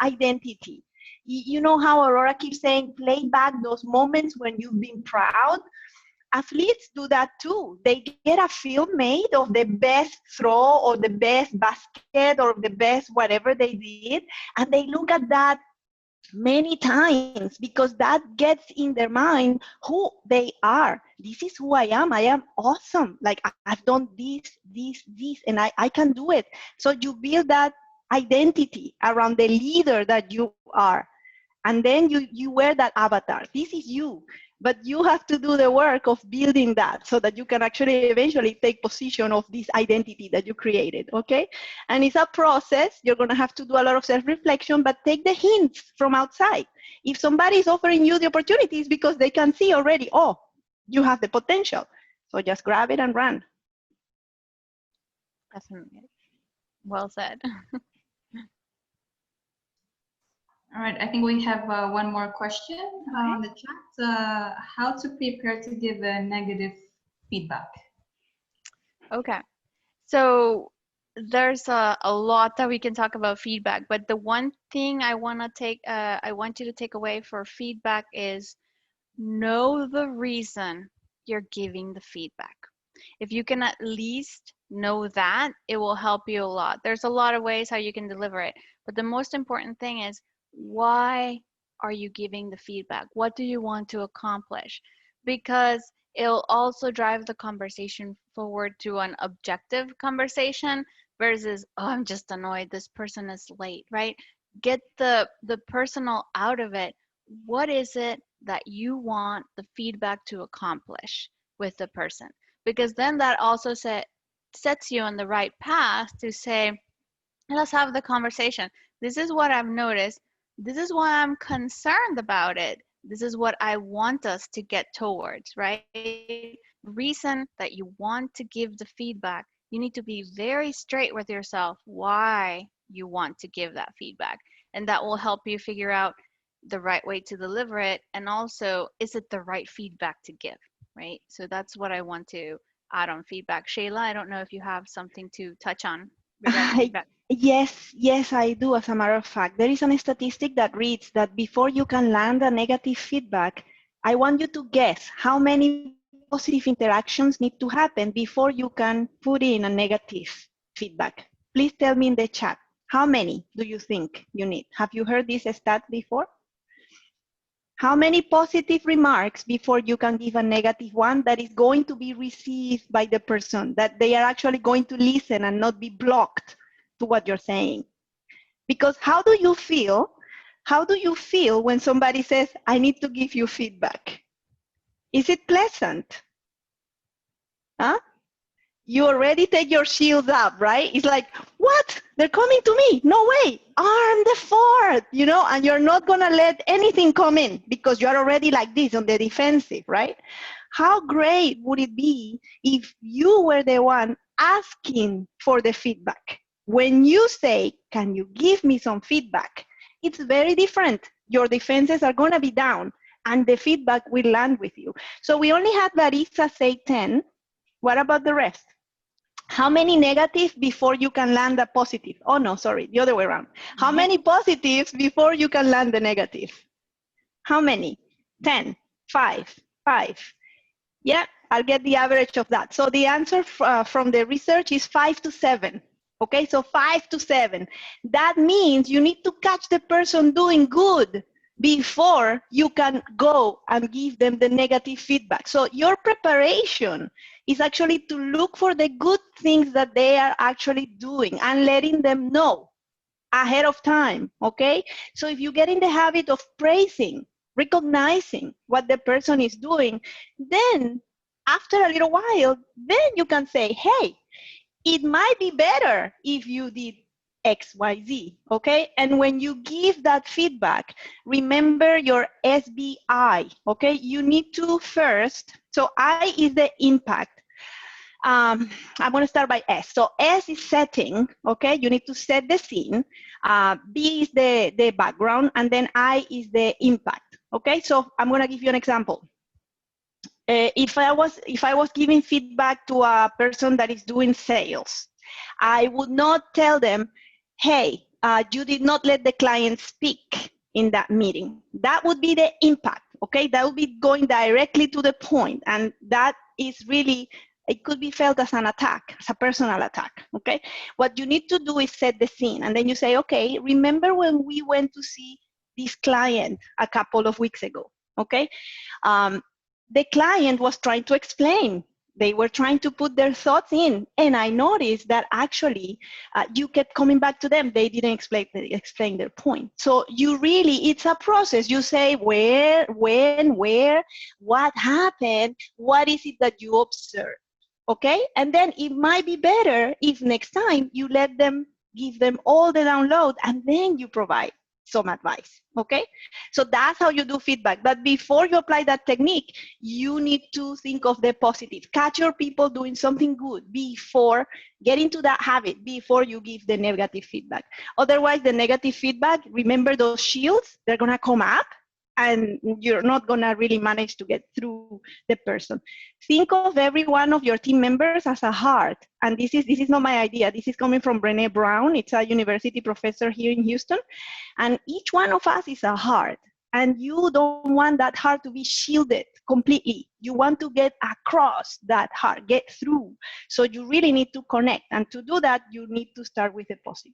identity. You know how Aurora keeps saying, play back those moments when you've been proud. Athletes do that too. They get a film made of the best throw or the best basket or the best whatever they did, and they look at that many times, because that gets in their mind who they are. This is who I am. I am awesome. Like, I've done this, and I can do it. So you build that identity around the leader that you are. And then you wear that avatar. This is you. But you have to do the work of building that so that you can actually eventually take possession of this identity that you created, okay? And it's a process. You're going to have to do a lot of self-reflection, but take the hints from outside. If somebody is offering you the opportunities, because they can see already, oh, you have the potential. So just grab it and run. Definitely. Well said. All right, I think we have one more question on the chat. How to prepare to give a negative feedback? Okay. So there's a lot that we can talk about feedback, but the one thing I want you to take away for feedback is know the reason you're giving the feedback. If you can at least know that, it will help you a lot. There's a lot of ways how you can deliver it, but the most important thing is, why are you giving the feedback? What do you want to accomplish? Because it'll also drive the conversation forward to an objective conversation versus, oh, I'm just annoyed this person is late, right? Get the personal out of it. What is it that you want the feedback to accomplish with the person? Because then that also sets you on the right path to say, let's have the conversation. This is what I've noticed. This is why I'm concerned about it. This is what I want us to get towards, right? Reason that you want to give the feedback, you need to be very straight with yourself why you want to give that feedback. And that will help you figure out the right way to deliver it. And also, is it the right feedback to give, right? So that's what I want to add on feedback. Sheila, I don't know if you have something to touch on regarding feedback. Yes, I do. As a matter of fact, there is a statistic that reads that before you can land a negative feedback, I want you to guess how many positive interactions need to happen before you can put in a negative feedback. Please tell me in the chat, how many do you think you need? Have you heard this stat before? How many positive remarks before you can give a negative one that is going to be received by the person, that they are actually going to listen and not be blocked to what you're saying? Because how do you feel? How do you feel when somebody says, I need to give you feedback? Is it pleasant? Huh? You already take your shields up, right? It's like, what? They're coming to me. No way. Arm the fort, you know, and you're not going to let anything come in because you're already like this on the defensive, right? How great would it be if you were the one asking for the feedback? When you say, can you give me some feedback? It's very different. Your defenses are going to be down and the feedback will land with you. So we only had Larissa say 10. What about the rest? How many negative before you can land a positive? Oh, no, sorry, the other way around. How many positives before you can land the negative? How many? 10, 5, 5. Yeah, I'll get the average of that. So the answer from the research is 5 to 7. Okay, so 5 to 7. That means you need to catch the person doing good before you can go and give them the negative feedback. So your preparation is actually to look for the good things that they are actually doing and letting them know ahead of time, okay? So if you get in the habit of praising, recognizing what the person is doing, then after a little while, then you can say, hey, it might be better if you did X, Y, Z, okay? And when you give that feedback, remember your SBI, okay? You need to first, so I is the impact. I'm going to start by S. So S is setting, okay? You need to set the scene. B is the background, and then I is the impact, okay? So I'm going to give you an example. If I was giving feedback to a person that is doing sales, I would not tell them, hey, you did not let the client speak in that meeting. That would be the impact, okay? That would be going directly to the point, and that is really, it could be felt as an attack, as a personal attack, okay? What you need to do is set the scene, and then you say, okay, remember when we went to see this client a couple of weeks ago, okay? The client was trying to explain. They were trying to put their thoughts in, and I noticed that actually you kept coming back to them. They didn't explain their point. So you really, it's a process. You say where, when, where, what happened, what is it that you observed, okay? And then it might be better if next time you let them give them all the download and then you provide some advice, okay? So that's how you do feedback. But before you apply that technique, you need to think of the positive. Catch your people doing something good before get into that habit, before you give the negative feedback. Otherwise, the negative feedback, remember those shields, they're gonna come up and you're not gonna really manage to get through the person. Think of every one of your team members as a heart. And this is not my idea. This is coming from Brené Brown. It's a university professor here in Houston. And each one of us is a heart. And you don't want that heart to be shielded completely. You want to get across that heart, get through. So you really need to connect. And to do that, you need to start with the positive.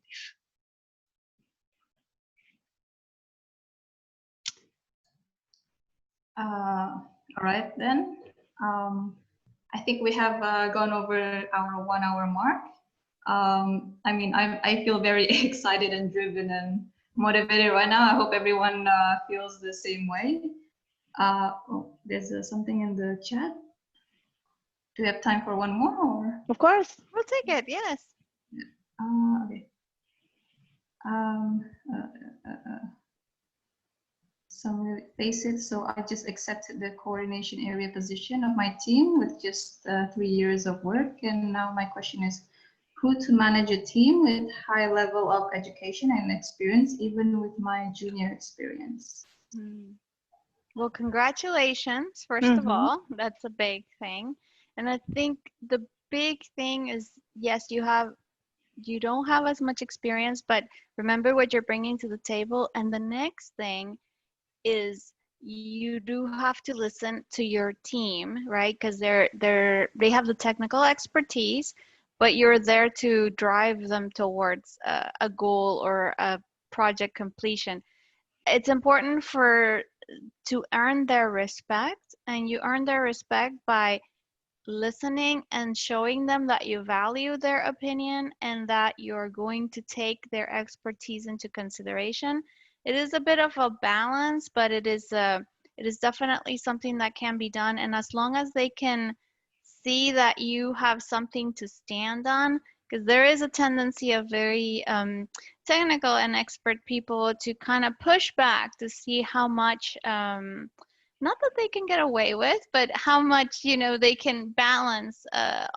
All right, then. I think we have gone over our 1 hour mark. I mean, I feel very excited and driven and motivated right now. I hope everyone feels the same way. Oh, there's something in the chat. Do we have time for one more? Or? Of course. We'll take it, yes. Okay. Some faces. So I just accepted the coordination area position of my team with just 3 years of work. And now my question is, who to manage a team with high level of education and experience, even with my junior experience? Well, congratulations, first of all. That's a big thing. And I think the big thing is, yes, you don't have as much experience, but remember what you're bringing to the table. And the next thing is you do have to listen to your team, right? Because they have the technical expertise, but you're there to drive them towards a goal or a project completion. It's important to earn their respect, and you earn their respect by listening and showing them that you value their opinion and that you're going to take their expertise into consideration. It is a bit of a balance, but it is definitely something that can be done. And as long as they can see that you have something to stand on, because there is a tendency of very technical and expert people to kind of push back to see how much, not that they can get away with, but how much, they can balance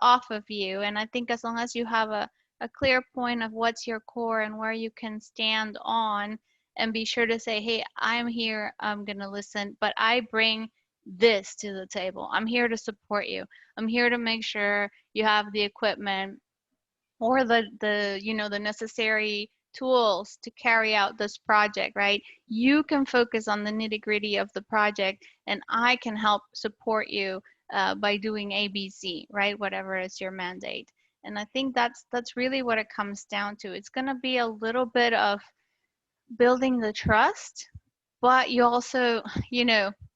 off of you. And I think as long as you have a clear point of what's your core and where you can stand on, and be sure to say, hey, I'm here, I'm going to listen, but I bring this to the table. I'm here to support you. I'm here to make sure you have the equipment or the necessary tools to carry out this project, right? You can focus on the nitty-gritty of the project, and I can help support you by doing ABC, right? Whatever is your mandate. And I think that's really what it comes down to. It's going to be a little bit of building the trust, but you also,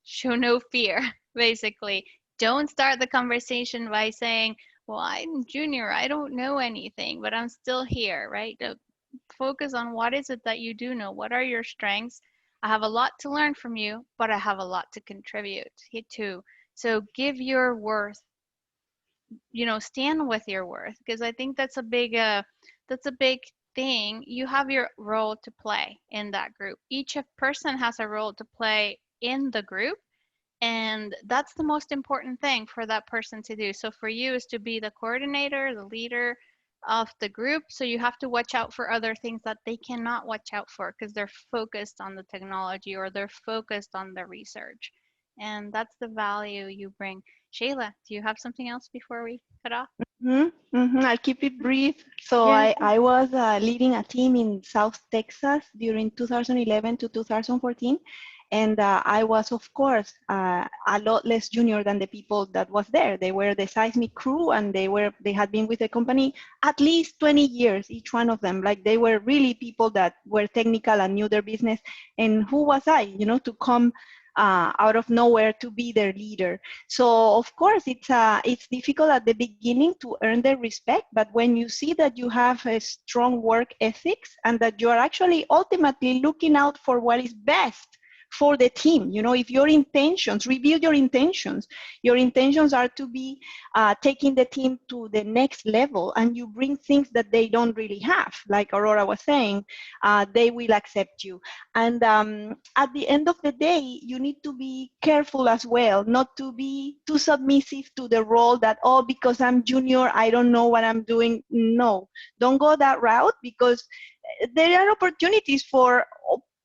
show no fear, basically. Don't start the conversation by saying, well, I'm junior, I don't know anything, but I'm still here, right? Focus on what is it that you do know. What are your strengths? I have a lot to learn from you, but I have a lot to contribute too. So give your worth, stand with your worth, because I think that's a big thing. You have your role to play in that group. Each person has a role to play in the group, and that's the most important thing for that person to do. So for you is to be the coordinator, the leader of the group. So you have to watch out for other things that they cannot watch out for because they're focused on the technology or they're focused on the research. And that's the value you bring. Sheila, do you have something else before we cut off? I'll keep it brief. So Yeah. I was leading a team in South Texas during 2011 to 2014. And I was, of course, a lot less junior than the people that was there. They were the seismic crew, and they had been with the company at least 20 years, each one of them. Like, they were really people that were technical and knew their business. And who was I, to come out of nowhere to be their leader? So of course it's difficult at the beginning to earn their respect, but when you see that you have a strong work ethics and that you are actually ultimately looking out for what is best for the team. You know, if your intentions, review your intentions. Your intentions are to be taking the team to the next level, and you bring things that they don't really have, like Aurora was saying, they will accept you. And at the end of the day, you need to be careful as well, not to be too submissive to the role that, oh, because I'm junior, I don't know what I'm doing. No, don't go that route, because there are opportunities for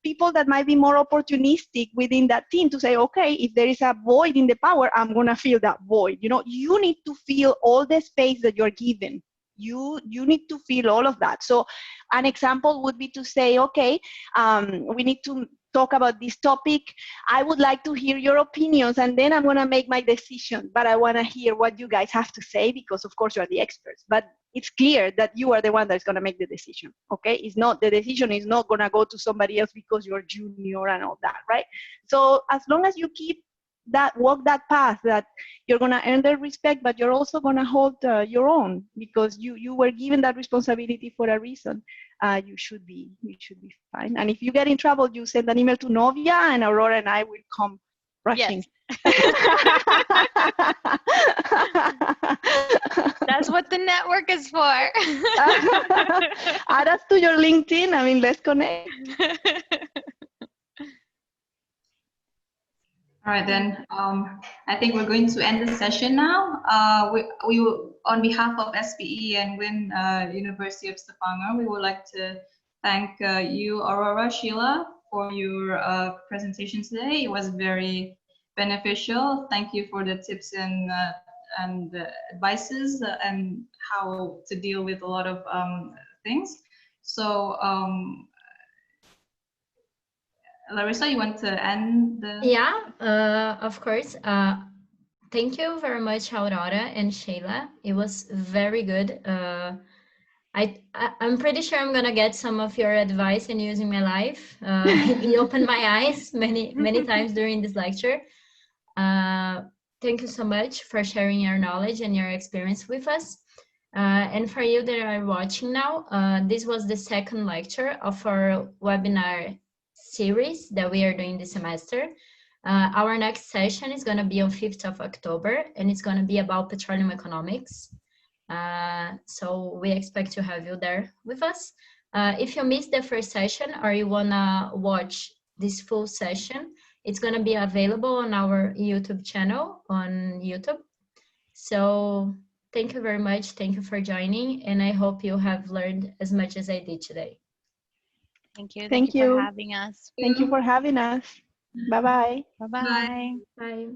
people that might be more opportunistic within that team to say, okay, if there is a void in the power, I'm going to fill that void. You know, you need to fill all the space that you're given. You need to feel all of that. So an example would be to say, okay, we need to talk about this topic. I would like to hear your opinions, and then I'm going to make my decision. But I want to hear what you guys have to say, because of course you are the experts. But it's clear that you are the one that's going to make the decision. Okay, it's not, the decision is not going to go to somebody else because you're junior and all that, right? So as long as you keep that, walk that path, that you're going to earn their respect, but you're also going to hold your own, because you were given that responsibility for a reason. You should be fine. And if you get in trouble, you send an email to Novia, and Aurora and I will come rushing. Yes. That's what the network is for. Add us to your LinkedIn. I mean, let's connect. All right, then. I think we're going to end the session now. We will, on behalf of SPE and WIN University of Stavanger, we would like to thank you, Aurora, Sheila, for your presentation today. It was very beneficial. Thank you for the tips and advices and how to deal with a lot of things. So, Larissa, you want to end the... Yeah, of course. Thank you very much, Aurora and Sheila. It was very good. I'm pretty sure I'm gonna get some of your advice and use in my life. It opened my eyes many times during this lecture. Thank you so much for sharing your knowledge and your experience with us. And for you that are watching now, this was the second lecture of our webinar series that we are doing this semester. Our next session is going to be on 5th of October, and it's going to be about petroleum economics. So we expect to have you there with us. If you missed the first session or you want to watch this full session, it's going to be available on our YouTube channel on YouTube. So thank you very much. Thank you for joining, and I hope you have learned as much as I did today. Thank you. Thank you for having us. Thank you for having us. Bye-bye. Bye-bye. Bye.